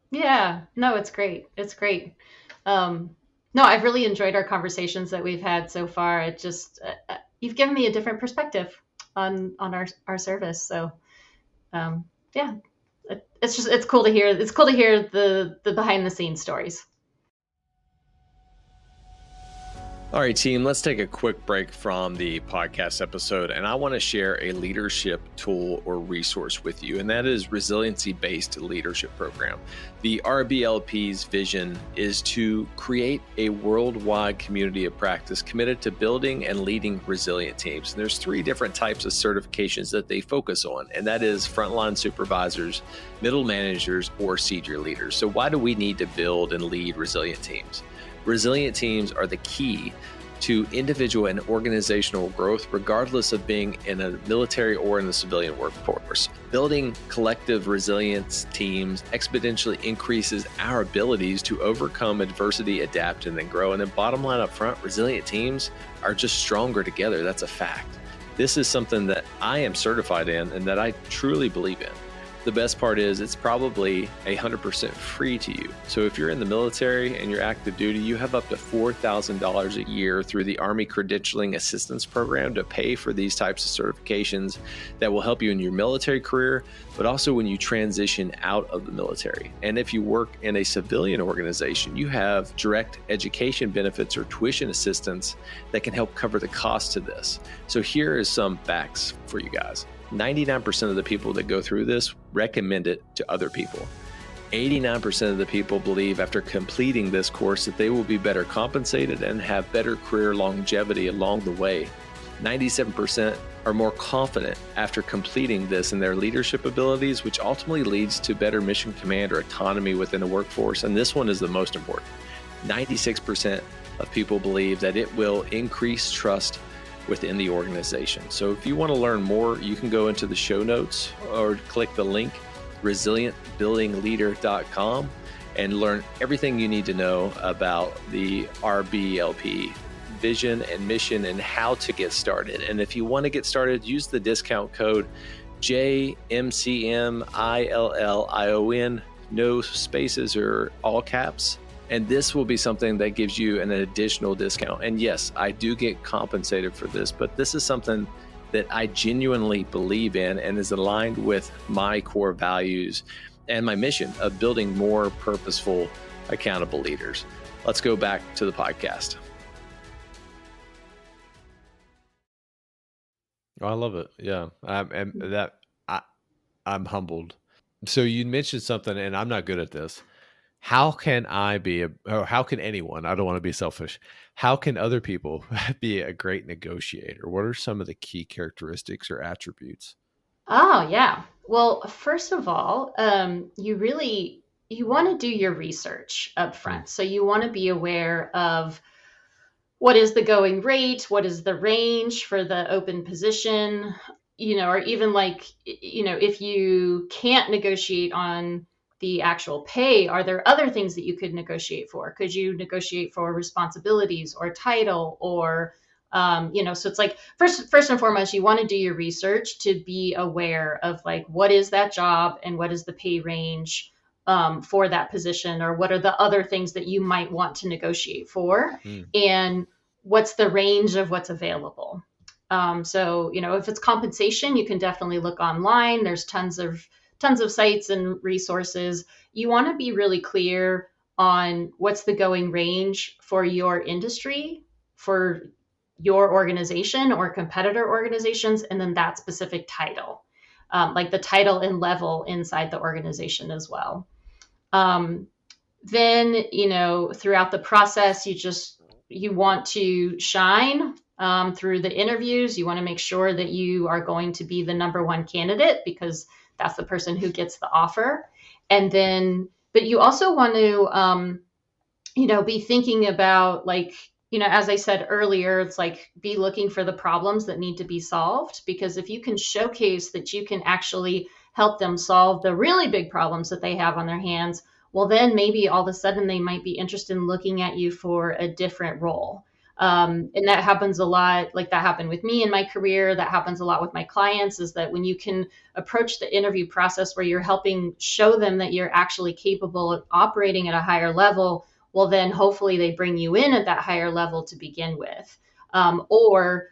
yeah. No, it's great. It's great. Um, no, I've really enjoyed our conversations that we've had so far. It just you've given me a different perspective on our service. So yeah, it's cool to hear. It's cool to hear the behind the scenes stories. All right, team, let's take a quick break from the podcast episode. And I want to share a leadership tool or resource with you, and that is resiliency-based leadership program. The RBLP's vision is to create a worldwide community of practice committed to building and leading resilient teams. And there's 3 different types of certifications that they focus on, and that is frontline supervisors, middle managers, or senior leaders. So why do we need to build and lead resilient teams? Resilient teams are the key to individual and organizational growth, regardless of being in a military or in the civilian workforce. Building collective resilience teams exponentially increases our abilities to overcome adversity, adapt, and then grow. And then bottom line up front, resilient teams are just stronger together. That's a fact. This is something that I am certified in and that I truly believe in. The best part is it's probably 100% free to you. So if you're in the military and you're active duty, you have up to $4,000 a year through the Army Credentialing Assistance Program to pay for these types of certifications that will help you in your military career, but also when you transition out of the military. And if you work in a civilian organization, you have direct education benefits or tuition assistance that can help cover the cost of this. So here is some facts for you guys. 99% of the people that go through this recommend it to other people. 89% of the people believe after completing this course that they will be better compensated and have better career longevity along the way. 97% are more confident after completing this in their leadership abilities, which ultimately leads to better mission command or autonomy within a workforce. And this one is the most important. 96% of people believe that it will increase trust within the organization. So if you want to learn more, you can go into the show notes or click the link, resilientbuildingleader.com, and learn everything you need to know about the RBLP vision and mission and how to get started. And if you want to get started, use the discount code JMCMILLION, no spaces or all caps. And this will be something that gives you an additional discount. And yes, I do get compensated for this, but this is something that I genuinely believe in and is aligned with my core values and my mission of building more purposeful, accountable leaders. Let's go back to the podcast. Oh, I love it. Yeah. I'm humbled. So you mentioned something, and I'm not good at this. How can how can anyone, I don't want to be selfish, how can other people be a great negotiator? What are some of the key characteristics or attributes? Oh, yeah. Well, first of all, you want to do your research up Hmm. front. So you want to be aware of what is the going rate, what is the range for the open position, or even like, if you can't negotiate on the actual pay, are there other things that you could negotiate for? Could you negotiate for responsibilities or title or, so it's like first and foremost, you want to do your research to be aware of like, what is that job and what is the pay range for that position, or what are the other things that you might want to negotiate for, Hmm. and what's the range of what's available. So, if it's compensation, you can definitely look online. There's tons of sites and resources. You want to be really clear on what's the going range for your industry, for your organization or competitor organizations, and then that specific title, like the title and level inside the organization as well. Um, then, throughout the process, you want to shine through the interviews. You want to make sure that you are going to be the number one candidate, because that's the person who gets the offer. And then, but you also want to, be thinking about, like, as I said earlier, it's like, be looking for the problems that need to be solved, because if you can showcase that you can actually help them solve the really big problems that they have on their hands, well, then maybe all of a sudden they might be interested in looking at you for a different role. And that happens a lot. Like, that happened with me in my career. That happens a lot with my clients, is that when you can approach the interview process where you're helping show them that you're actually capable of operating at a higher level, well, then hopefully they bring you in at that higher level to begin with. Or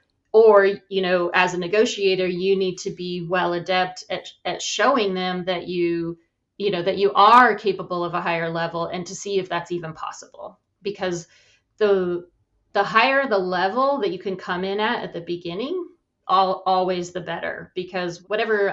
as a negotiator, you need to be well adept at showing them that that you are capable of a higher level, and to see if that's even possible. Because the the higher the level that you can come in at the beginning, always the better, because whatever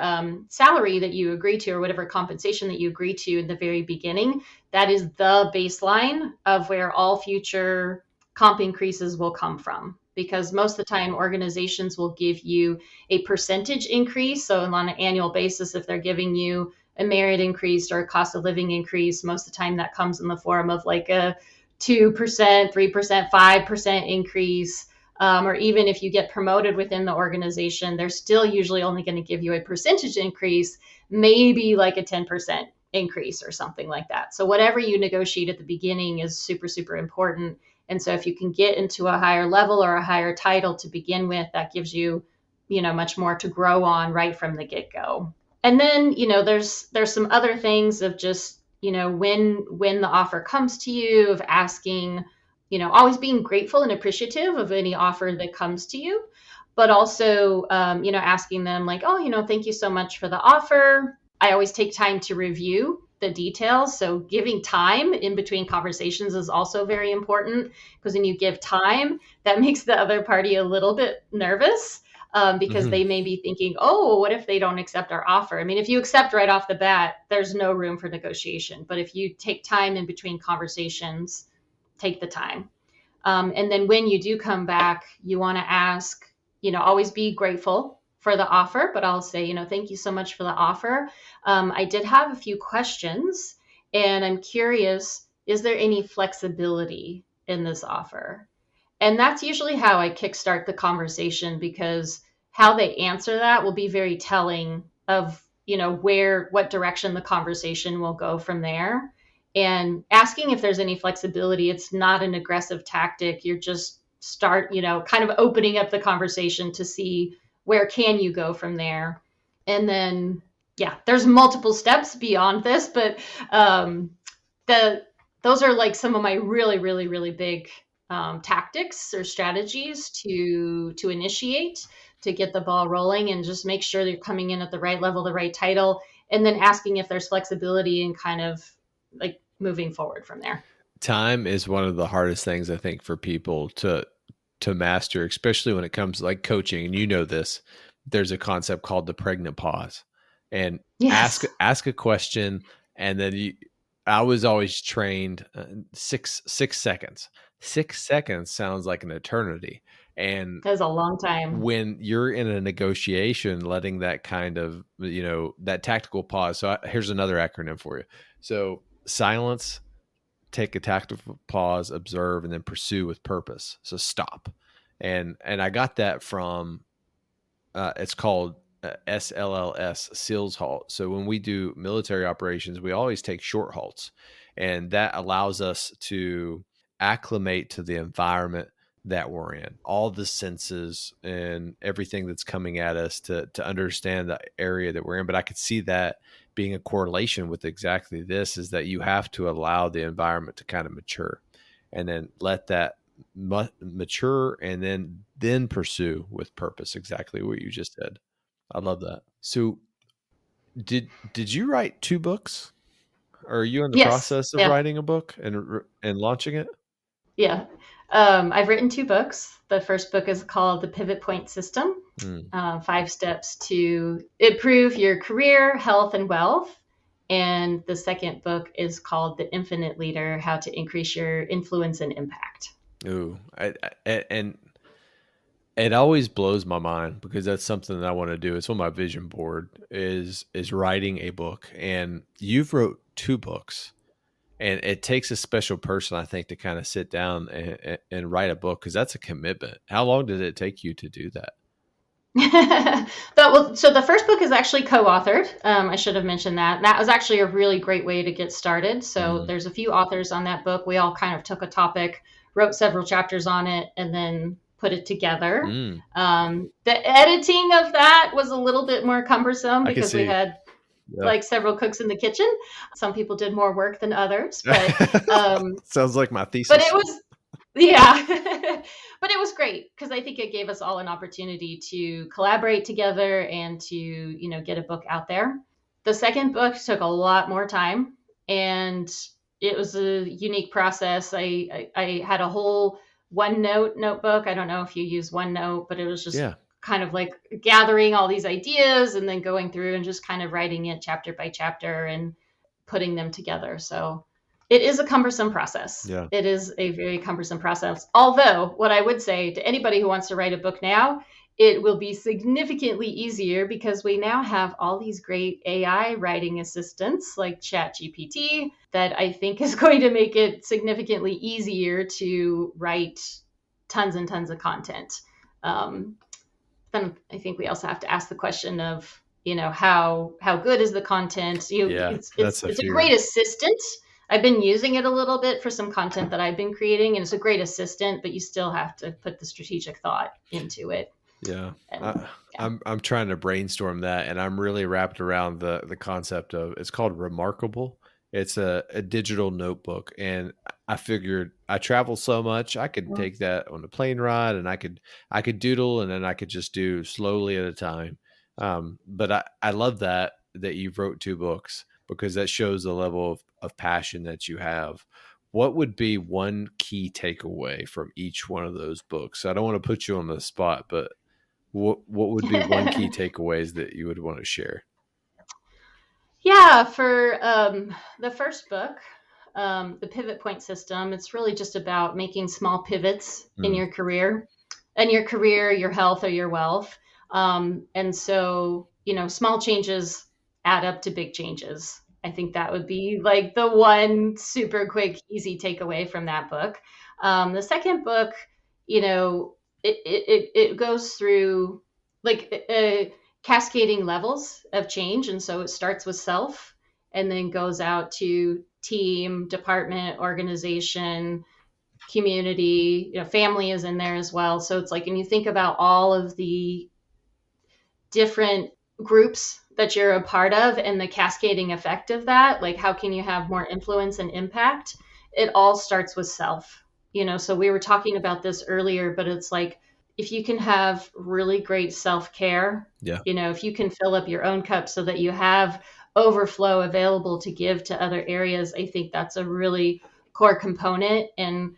salary that you agree to, or whatever compensation that you agree to in the very beginning, that is the baseline of where all future comp increases will come from. Because most of the time, organizations will give you a percentage increase. So on an annual basis, if they're giving you a merit increase or a cost of living increase, most of the time that comes in the form of like a 2%, 3%, 5% increase. Or even if you get promoted within the organization, they're still usually only going to give you a percentage increase, maybe like a 10% increase or something like that. So whatever you negotiate at the beginning is super, super important. And so if you can get into a higher level or a higher title to begin with, that gives you, much more to grow on right from the get-go. And then, there's some other things of just, when the offer comes to you, of asking, always being grateful and appreciative of any offer that comes to you, but also, asking them like, oh, thank you so much for the offer. I always take time to review the details. So giving time in between conversations is also very important, because when you give time, that makes the other party a little bit nervous, because Mm-hmm. they may be thinking, oh, what if they don't accept our offer? I mean, if you accept right off the bat, there's no room for negotiation. But if you take time in between conversations, take the time. And then when you do come back, you want to ask, always be grateful for the offer, but I'll say, thank you so much for the offer. I did have a few questions, and I'm curious, is there any flexibility in this offer? And that's usually how I kickstart the conversation, because how they answer that will be very telling of, what direction the conversation will go from there. and asking if there's any flexibility. It's not an aggressive tactic. You're just kind of opening up the conversation to see where can you go from there. And then, yeah, there's multiple steps beyond this, but the those are like some of my really, really, really big tactics or strategies to initiate, to get the ball rolling, and just make sure that you're coming in at the right level, the right title, and then asking if there's flexibility and kind of like moving forward from there. Time is one of the hardest things I think for people to master, especially when it comes to like coaching. And you know this, there's a concept called the pregnant pause. And Yes. ask a question, and then I was always trained 6 seconds. 6 seconds sounds like an eternity. And That was a long time. when you're in a negotiation, letting that kind of, that tactical pause. So here's another acronym for you. So silence, take a tactical pause, observe, and then pursue with purpose. So stop. And I got that from it's called SLLS, SEALs halt. So when we do military operations, we always take short halts, and that allows us to acclimate to the environment that we're in, all the senses and everything that's coming at us to understand the area that we're in. But I could see that being a correlation with exactly this, is that you have to allow the environment to kind of mature, and then let that mature, and then pursue with purpose. Exactly what you just said. I love that. So did you write 2 books? Or are you in the Yes. process of Yeah. writing a book and launching it? Yeah. I've written 2 books. The first book is called The Pivot Point System, Mm. 5 steps to improve your career, health, and wealth. And the second book is called The Infinite Leader, How to Increase Your Influence and Impact. Ooh, and it always blows my mind, because that's something that I want to do. It's on my vision board, is writing a book. And you've wrote 2 books, and it takes a special person, I think, to kind of sit down and write a book, because that's a commitment. How long did it take you to do that? So the first book is actually co-authored. I should have mentioned that. That was actually a really great way to get started. So Mm. there's a few authors on that book. We all kind of took a topic, wrote several chapters on it, and then put it together. Mm. The editing of that was a little bit more cumbersome I can because we see. had Yeah. like several cooks in the kitchen. Some people did more work than others, um, Sounds like my but thesis. it was, yeah. But it was great because I think it gave us all an opportunity to collaborate together and to, get a book out there. The second book took a lot more time, and it was a unique process. I had a whole OneNote notebook. I don't know if you use OneNote, but it was just Yeah. kind of like gathering all these ideas and then going through and just kind of writing it chapter by chapter and putting them together. So it is a cumbersome process. Yeah. It is a very cumbersome process. Although, what I would say to anybody who wants to write a book now, it will be significantly easier because we now have all these great AI writing assistants like ChatGPT that I think is going to make it significantly easier to write tons and tons of content. Then I think we also have to ask the question of, how good is the content? Yeah. That's a It's a fear. great assistant. I've been using it a little bit for some content that I've been creating, and it's a great assistant, but you still have to put the strategic thought into it. Yeah. And yeah. I'm trying to brainstorm that, and I'm really wrapped around the concept of, it's called Remarkable. It's a digital notebook, and I figured I travel so much, I could take that on a plane ride, and I could doodle, and then I could just do slowly at a time. But I love that you've wrote 2 books, because that shows the level of passion that you have. What would be one key takeaway from each one of those books? I don't want to put you on the spot, but what would be one key takeaways that you would want to share? Yeah, for the first book, the pivot point system, it's really just about making small pivots in Mm. your career, your health, or your wealth. And so, small changes add up to big changes. I think that would be like the one super quick, easy takeaway from that book. The second book, it goes through like cascading levels of change. And so it starts with self and then goes out to team, department, organization, community, family is in there as well. So it's like, and you think about all of the different groups that you're a part of and the cascading effect of that, like how can you have more influence and impact? It all starts with self. So we were talking about this earlier, but it's like if you can have really great self-care, Yeah. if you can fill up your own cup so that you have overflow available to give to other areas, I think that's a really core component. And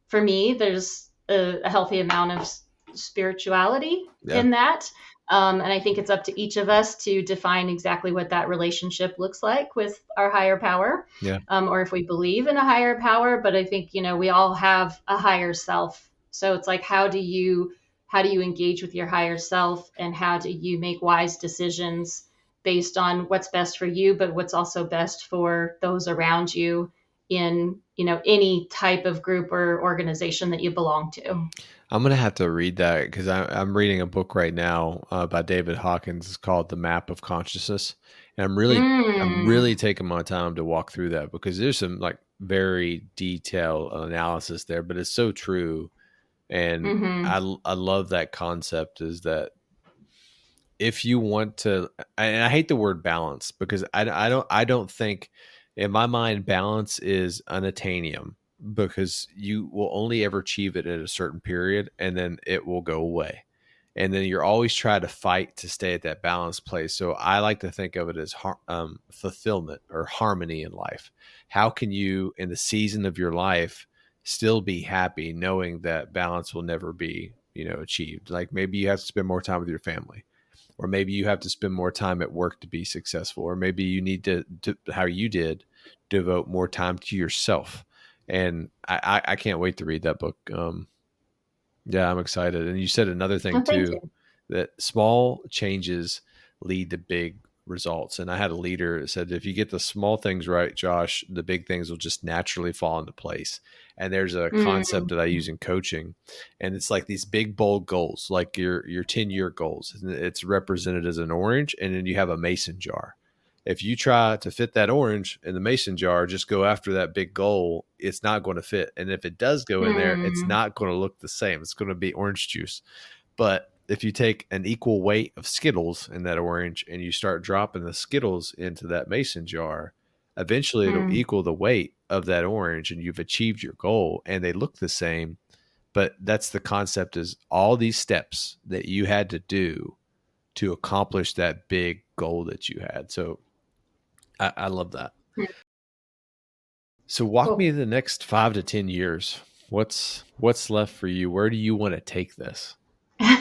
for me, there's a healthy amount of spirituality Yeah. in that. And I think it's up to each of us to define exactly what that relationship looks like with our higher power, Yeah. or if we believe in a higher power. But I think we all have a higher self. So it's like how do you engage with your higher self, and how do you make wise decisions based on what's best for you, but what's also best for those around you in any type of group or organization that you belong to. I'm gonna have to read that because I'm reading a book right now by David Hawkins. It's called The Map of Consciousness, and I'm really Mm. taking my time to walk through that because there's some like very detailed analysis there, but it's so true. And Mm-hmm. I love that concept is that if you want to, and I hate the word balance because I don't think in my mind balance is unattainium because you will only ever achieve it at a certain period and then it will go away. And then you're always trying to fight to stay at that balanced place. So I like to think of it as fulfillment or harmony in life. How can you, in the season of your life, still be happy knowing that balance will never be, achieved? Like maybe you have to spend more time with your family, or maybe you have to spend more time at work to be successful, or maybe you need to how you did, devote more time to yourself. And I can't wait to read that book. Yeah, I'm excited. And you said another thing Oh, thank too, you. that small changes lead to big results. And I had a leader that said, if you get the small things right, Josh, the big things will just naturally fall into place. And there's a concept Mm. that I use in coaching, and it's like these big bold goals, like your 10-year goals. And it's represented as an orange, and then you have a mason jar. If you try to fit that orange in the mason jar, just go after that big goal, it's not going to fit. And if it does go in there, it's Mm. not going to look the same. It's going to be orange juice. But if you take an equal weight of Skittles in that orange and you start dropping the Skittles into that mason jar, eventually it'll Mm. equal the weight of that orange and you've achieved your goal and they look the same. But that's the concept, is all these steps that you had to do to accomplish that big goal that you had. So I love that. Mm. So walk me Cool. the next 5 to 10 years. What's left for you? Where do you want to take this? That's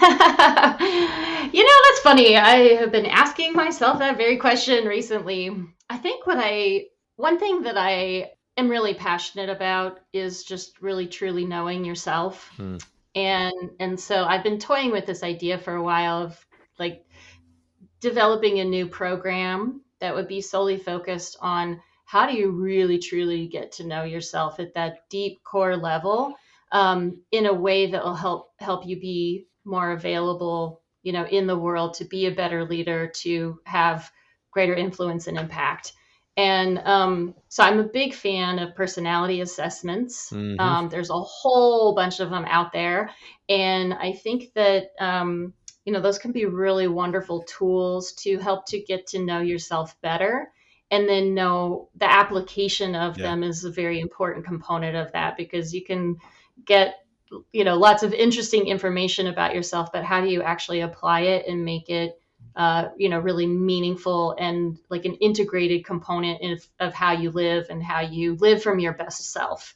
funny. I have been asking myself that very question recently. I think one thing that I am really passionate about is just really truly knowing yourself. Hmm. And so I've been toying with this idea for a while of like developing a new program that would be solely focused on how do you really truly get to know yourself at that deep core level, in a way that will help you be more available, in the world, to be a better leader, to have greater influence and impact. And so I'm a big fan of personality assessments. Hmm. There's a whole bunch of them out there, and I think that those can be really wonderful tools to help to get to know yourself better. And then know the application of Yeah. them is a very important component of that, because you can get, lots of interesting information about yourself, but how do you actually apply it and make it, really meaningful and like an integrated component of how you live and how you live from your best self.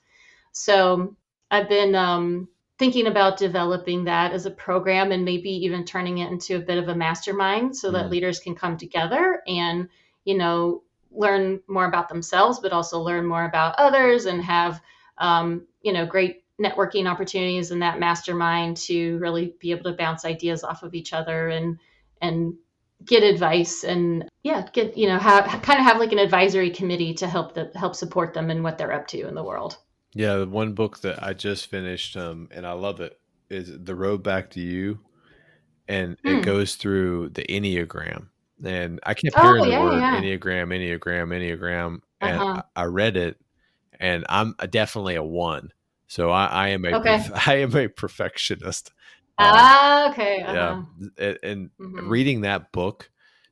So I've been thinking about developing that as a program, and maybe even turning it into a bit of a mastermind so that Mm. leaders can come together and, you know, learn more about themselves, but also learn more about others, and have, great networking opportunities in that mastermind to really be able to bounce ideas off of each other, and get advice, and yeah, get, kind of have like an advisory committee to help support them in what they're up to in the world. Yeah, the one book that I just finished, and I love it, is The Road Back to You, and it Hmm. goes through the Enneagram. And I kept Oh, hearing the yeah, word yeah. Enneagram, Enneagram, Enneagram, and Uh-huh. I read it, and I'm definitely a one. So I am Okay. I am a perfectionist. Um, Ah, okay. yeah, Uh-huh. and Mhm. reading that book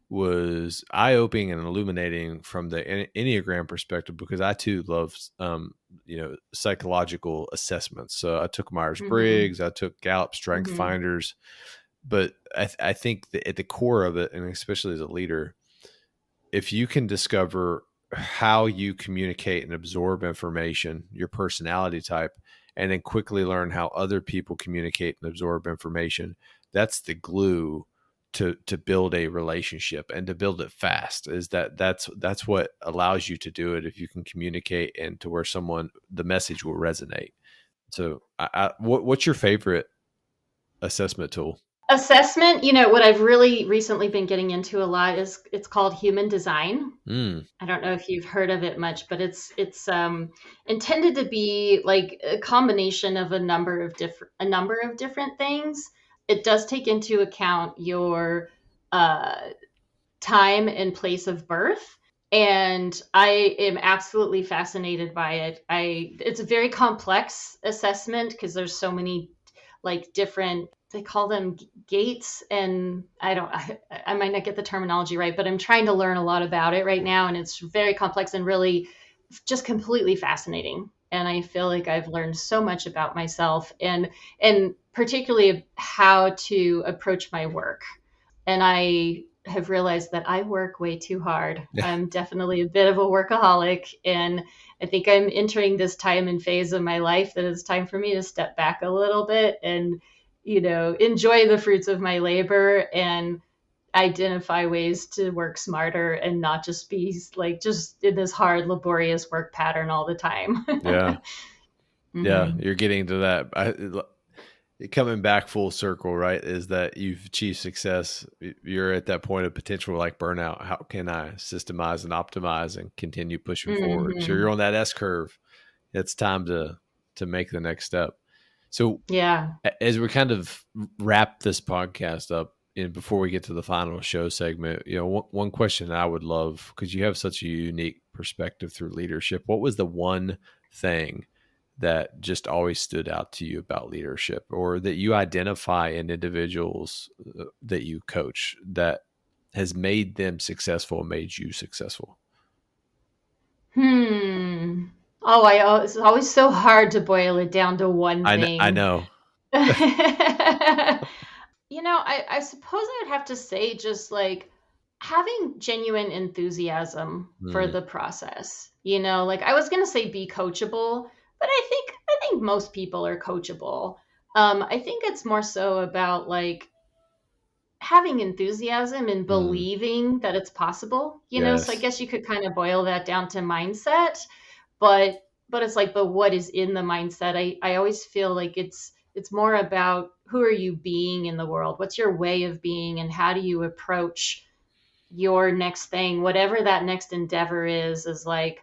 was eye-opening and illuminating from the Enneagram perspective, because I too love psychological assessments. So I took Mhm. Myers-Briggs, I took Gallup Strength Mhm. Finders, but I think that at the core of it, and especially as a leader, if you can discover how you communicate and absorb information, your personality type, and then quickly learn how other people communicate and absorb information, that's the glue to build a relationship and to build it fast. Is that's what allows you to do it, if you can communicate and to where someone the message will resonate. So, what's your favorite assessment tool? Assessment, you know, what I've really recently been getting into a lot is it's called human design. Mm, I don't know if you've heard of it much, but it's intended to be like a combination of a number of different things. It does take into account your uh, time and place of birth, and I am absolutely fascinated by it. I It's a very complex assessment because there's so many like different, they call them gates, and I might not get the terminology right, but I'm trying to learn a lot about it right now, and it's very complex and really just completely fascinating. And I feel like I've learned so much about myself, and particularly how to approach my work. And I have realized that I work way too hard. yeah, I'm definitely a bit of a workaholic, and I think I'm entering this time and phase of my life that it's time for me to step back a little bit and, you know, enjoy the fruits of my labor and identify ways to work smarter and not just be like just in this hard laborious work pattern all the time. yeah, yeah. Hmm. You're getting to that. Coming back full circle, right? Is that you've achieved success. You're at that point of potential like burnout. How can I systemize and optimize and continue pushing forward? So you're Hmm. on that S curve. It's time to make the next step. So Yeah. as we kind of wrap this podcast up, and before we get to the final show segment, one question I would love, because you have such a unique perspective through leadership. What was the one thing that just always stood out to you about leadership, or that you identify in individuals that you coach, that has made them successful, made you successful? Hmm. Oh, it's always so hard to boil it down to one I thing. know. You know, I suppose I would have to say just like having genuine enthusiasm for Mm, the process. You know, like I was gonna say be coachable, but I think most people are coachable. I think it's more so about like having enthusiasm and mm, believing that it's possible, you know? So I yes. guess you could kind of boil that down to mindset, but it's like, but what is in the mindset? I always feel like it's more about who are you being in the world? What's your way of being, and how do you approach your next thing, whatever that next endeavor is like,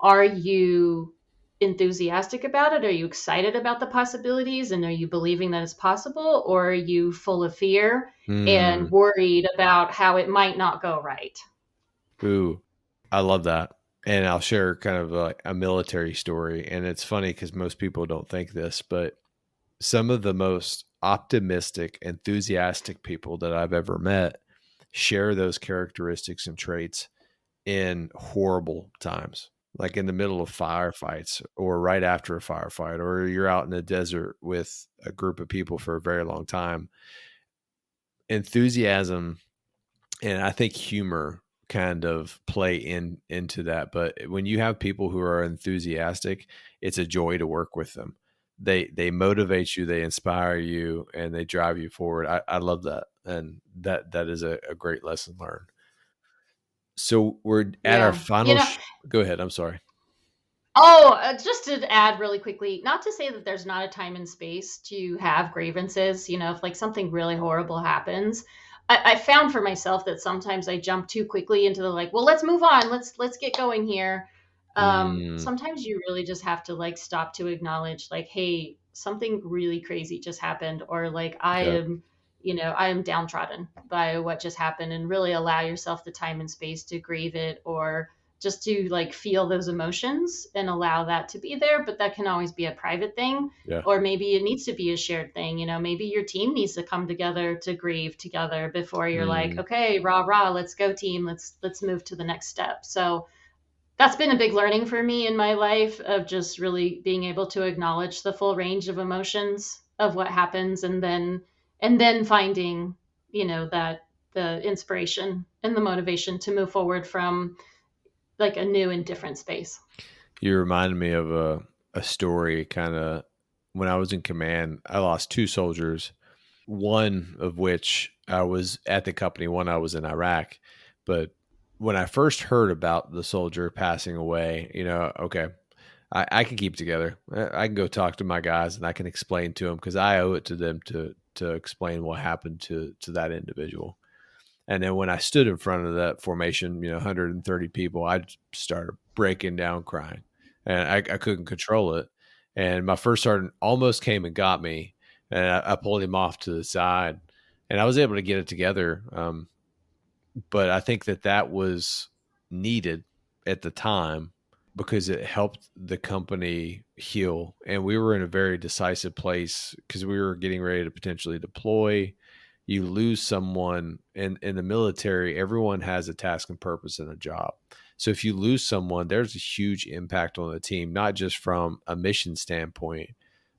are you enthusiastic about it? Are you excited about the possibilities? And are you believing that it's possible? Or are you full of fear and Mm. worried about how it might not go right? Ooh, I love that. And I'll share kind of like a military story. And it's funny because most people don't think this, but some of the most optimistic, enthusiastic people that I've ever met share those characteristics and traits in horrible times, like in the middle of firefights or right after a firefight, or you're out in the desert with a group of people for a very long time. Enthusiasm, and I think humor kind of play into that. But when you have people who are enthusiastic, it's a joy to work with them. They motivate you, they inspire you, and they drive you forward. I love that, and that is a great lesson learned. So we're at our Yeah. You final. know, Go ahead. I'm sorry. oh, just to add really quickly, not to say that there's not a time and space to have grievances. You know, if like something really horrible happens, I found for myself that sometimes I jump too quickly into the like, well, let's move on, let's get going here. Mm, Sometimes you really just have to like stop to acknowledge, like, hey, something really crazy just happened, or like I yeah. am, I am downtrodden by what just happened, and really allow yourself the time and space to grieve it, or just to like feel those emotions and allow that to be there. But that can always be a private thing, Yeah. or maybe it needs to be a shared thing. Maybe your team needs to come together to grieve together before you're like, Mm. okay, rah rah, let's go team, let's move to the next step. So that's been a big learning for me in my life, of just really being able to acknowledge the full range of emotions of what happens, and then finding, that the inspiration and the motivation to move forward from like a new and different space. You reminded me of a story kind of when I was in command. I lost two soldiers, one of which I was at the company, one I was in Iraq. But when I first heard about the soldier passing away, okay, I can keep it together. I can go talk to my guys and I can explain to them, because I owe it to them to explain what happened to that individual. And then when I stood in front of that formation, 130 people, I just started breaking down crying, and I couldn't control it. And my first sergeant almost came and got me, and I pulled him off to the side, and I was able to get it together. But I think that was needed at the time, because it helped the company heal. And we were in a very decisive place because we were getting ready to potentially deploy. You lose someone in the military, everyone has a task and purpose and a job. So if you lose someone, there's a huge impact on the team, not just from a mission standpoint,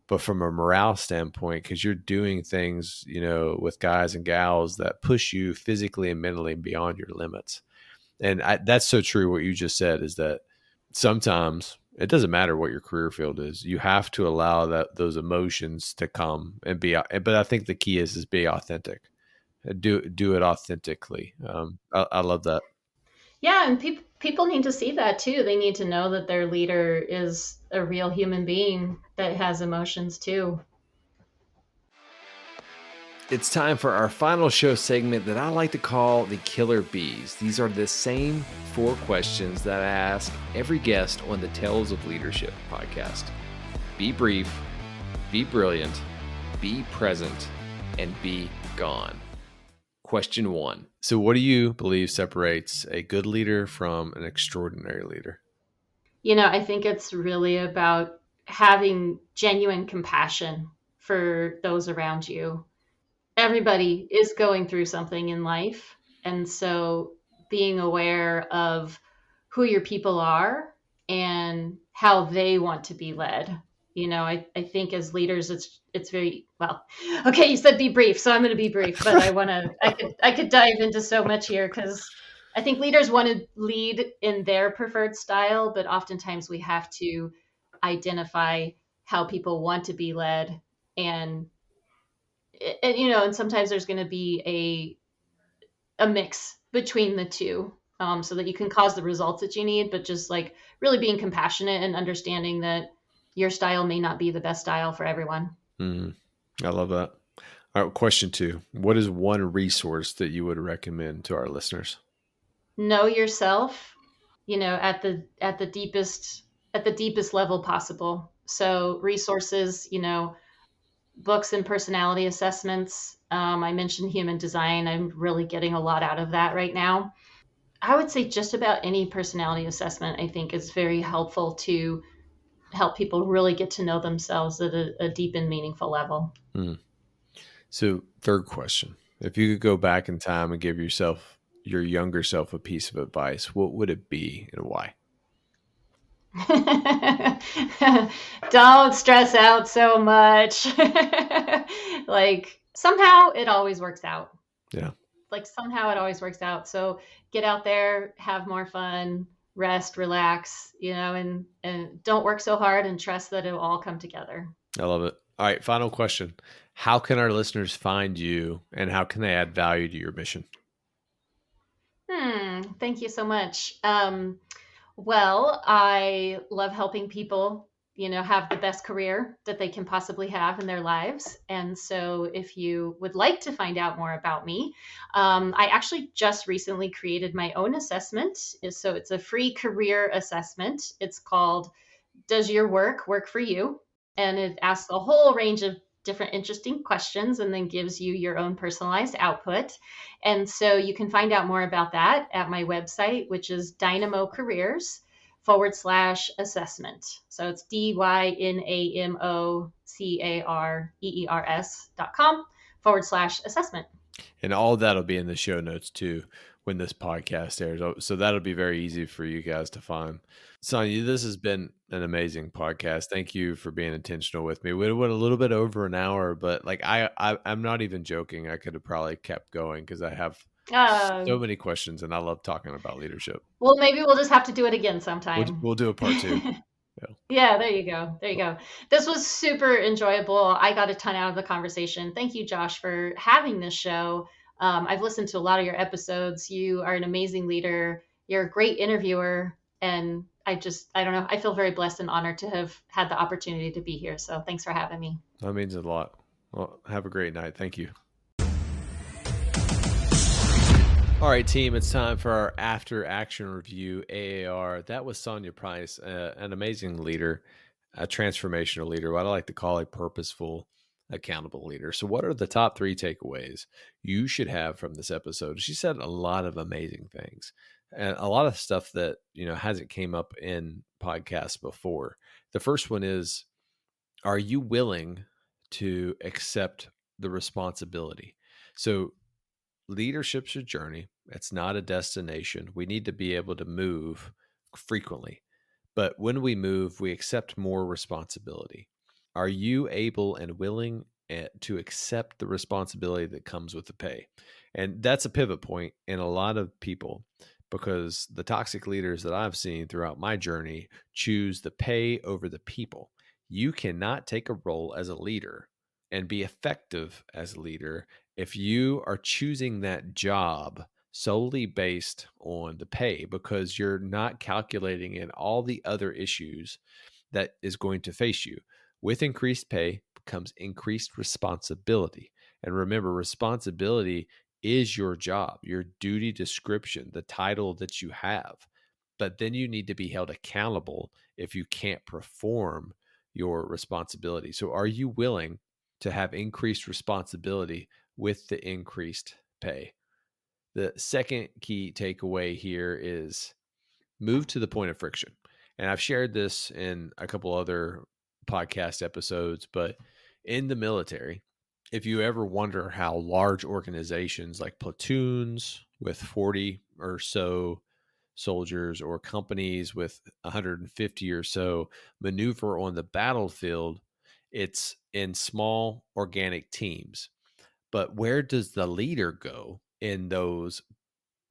but from a morale standpoint, because you're doing things, with guys and gals that push you physically and mentally beyond your limits. And that's so true. What you just said is that sometimes it doesn't matter what your career field is. You have to allow those emotions to come and be. But I think the key is be authentic. Do it authentically. I love that. Yeah, and people need to see that too. They need to know that their leader is a real human being that has emotions too. It's time for our final show segment that I like to call the Killer Bees. These are the same 4 questions that I ask every guest on the Tales of Leadership podcast. Be brief, be brilliant, be present, and be gone. Question 1. So, what do you believe separates a good leader from an extraordinary leader? I think it's really about having genuine compassion for those around you. Everybody is going through something in life. And so being aware of who your people are and how they want to be led. I think as leaders, it's very well. Okay, you said be brief, so I'm going to be brief, but I could dive into so much here, because I think leaders want to lead in their preferred style, but oftentimes we have to identify how people want to be led, and and sometimes there's going to be a mix between the two, so that you can cause the results that you need, but just like really being compassionate and understanding that your style may not be the best style for everyone. Mm, I love that. All right, question 2. What is one resource that you would recommend to our listeners? Know yourself, at the deepest level possible. So resources, books and personality assessments. I mentioned human design. I'm really getting a lot out of that right now. I would say just about any personality assessment, I think, is very helpful to help people really get to know themselves at a deep and meaningful level. Mm. So, third question. If you could go back in time and give your younger self, a piece of advice, what would it be and why? Don't stress out so much. Like somehow it always works out. Yeah, Like somehow it always works out. So get out there, have more fun, rest, relax, and don't work so hard, and trust that it'll all come together. I love it. All right, final question. How can our listeners find you, and how can they add value to your mission? Thank you so much. Well, I love helping people, have the best career that they can possibly have in their lives. And so if you would like to find out more about me, I actually just recently created my own assessment. So it's a free career assessment. It's called Does Your Work Work for You? And it asks a whole range of different interesting questions and then gives you your own personalized output. And so you can find out more about that at my website, which is Dynamo Careers /assessment. So it's DYNAMOCAREERS.com /assessment. And all that'll be in the show notes too when this podcast airs. So that'll be very easy for you guys to find. Sonya, this has been an amazing podcast. Thank you for being intentional with me. We went a little bit over an hour, but like I'm not even joking. I could have probably kept going because I have so many questions and I love talking about leadership. Well, maybe we'll just have to do it again sometime. We'll do a part 2. Yeah, there you go. There you go. This was super enjoyable. I got a ton out of the conversation. Thank you, Josh, for having this show. I've listened to a lot of your episodes. You are an amazing leader. You're a great interviewer. And I don't know, I feel very blessed and honored to have had the opportunity to be here. So thanks for having me. That means a lot. Well, have a great night. Thank you. All right, team, it's time for our after action review, AAR. That was Sonya Price, an amazing leader, a transformational leader, what I like to call a purposeful, accountable leader. So what are the top 3 takeaways you should have from this episode? She said a lot of amazing things and a lot of stuff that, hasn't came up in podcasts before. The first one is, are you willing to accept the responsibility? So leadership's a journey. It's not a destination. We need to be able to move frequently. But when we move, we accept more responsibility. Are you able and willing to accept the responsibility that comes with the pay? And that's a pivot point in a lot of people, because the toxic leaders that I've seen throughout my journey choose the pay over the people. You cannot take a role as a leader and be effective as a leader if you are choosing that job solely based on the pay, because you're not calculating in all the other issues that is going to face you. With increased pay comes increased responsibility. And remember, responsibility is your job, your duty description, the title that you have. But then you need to be held accountable if you can't perform your responsibility. So are you willing to have increased responsibility with the increased pay? The second key takeaway here is move to the point of friction. And I've shared this in a couple other podcast episodes, but in the military, if you ever wonder how large organizations like platoons with 40 or so soldiers or companies with 150 or so maneuver on the battlefield, it's in small organic teams. But where does the leader go in those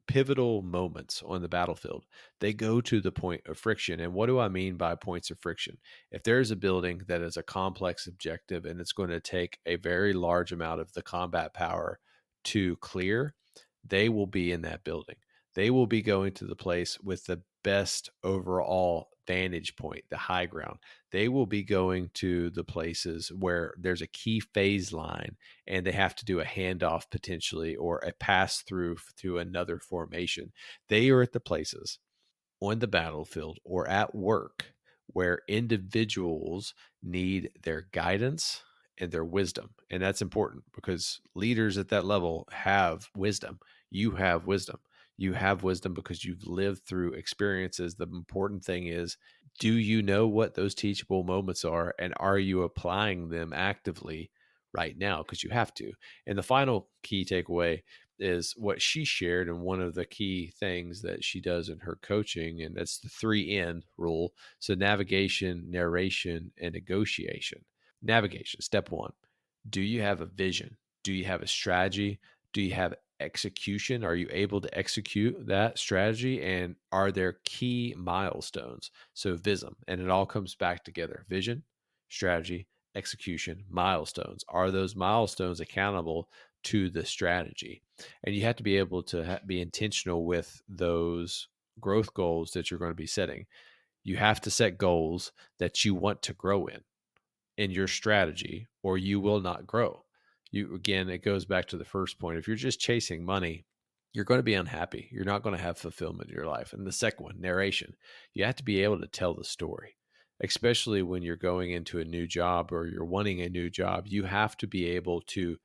pivotal moments on the battlefield? They go to the point of friction. And what do I mean by points of friction? If there's a building that is a complex objective and it's going to take a very large amount of the combat power to clear, they will be in that building. They will be going to the place with the best overall vantage point, the high ground. They will be going to the places where there's a key phase line and they have to do a handoff potentially or a pass through to another formation. They are at the places on the battlefield or at work where individuals need their guidance and their wisdom. And that's important because leaders at that level have wisdom. You have wisdom. You have wisdom because you've lived through experiences. The important thing is, do you know what those teachable moments are? And are you applying them actively right now? Because you have to. And the final key takeaway is what she shared. And one of the key things that she does in her coaching, and that's the 3N rule. So navigation, narration, and negotiation. Navigation, step 1. Do you have a vision? Do you have a strategy? Do you have execution? Are you able to execute that strategy? And are there key milestones? So VISM, and it all comes back together. Vision, strategy, execution, milestones. Are those milestones accountable to the strategy? And you have to be able to be intentional with those growth goals that you're going to be setting. You have to set goals that you want to grow in your strategy, or you will not grow. Again, it goes back to the first point. If you're just chasing money, you're going to be unhappy. You're not going to have fulfillment in your life. And the second one, narration. You have to be able to tell the story. especially when you're going into a new job or you're wanting a new job. You have to be able to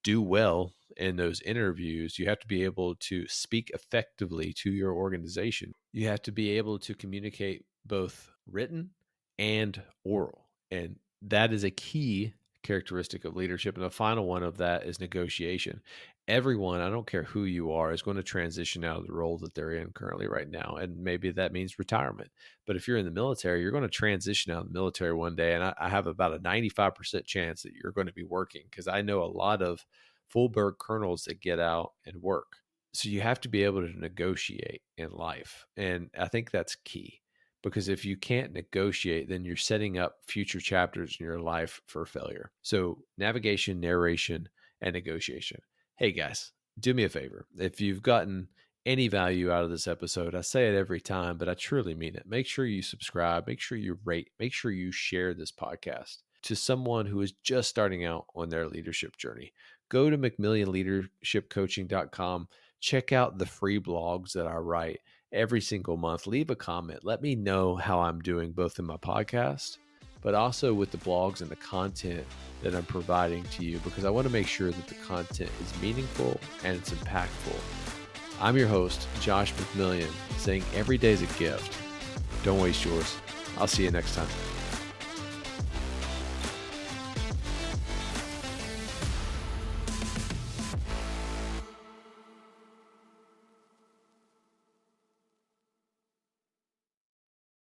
do well in those interviews. You have to be able to speak effectively to your organization. You have to be able to communicate both written and oral. And that is a key characteristic of leadership. And the final one of that is negotiation. Everyone, I don't care who you are, is going to transition out of the role that they're in currently right now. And maybe that means retirement. But if you're in the military, you're going to transition out of the military one day. And I have about a 95% chance that you're going to be working, because I know a lot of full-bird colonels that get out and work. So you have to be able to negotiate in life. And I think that's key, because if you can't negotiate, then you're setting up future chapters in your life for failure. So navigation, narration, and negotiation. Hey guys, do me a favor. If you've gotten any value out of this episode, I say it every time, but I truly mean it. Make sure you subscribe, make sure you rate, make sure you share this podcast to someone who is just starting out on their leadership journey. Go to McMillionLeadershipCoaching.com. Check out the free blogs that I write every single month. Leave a comment. Let me know how I'm doing, both in my podcast, but also with the blogs and the content that I'm providing to you, because I want to make sure that the content is meaningful and it's impactful. I'm your host, Josh McMillion, saying every day is a gift. Don't waste yours. I'll see you next time.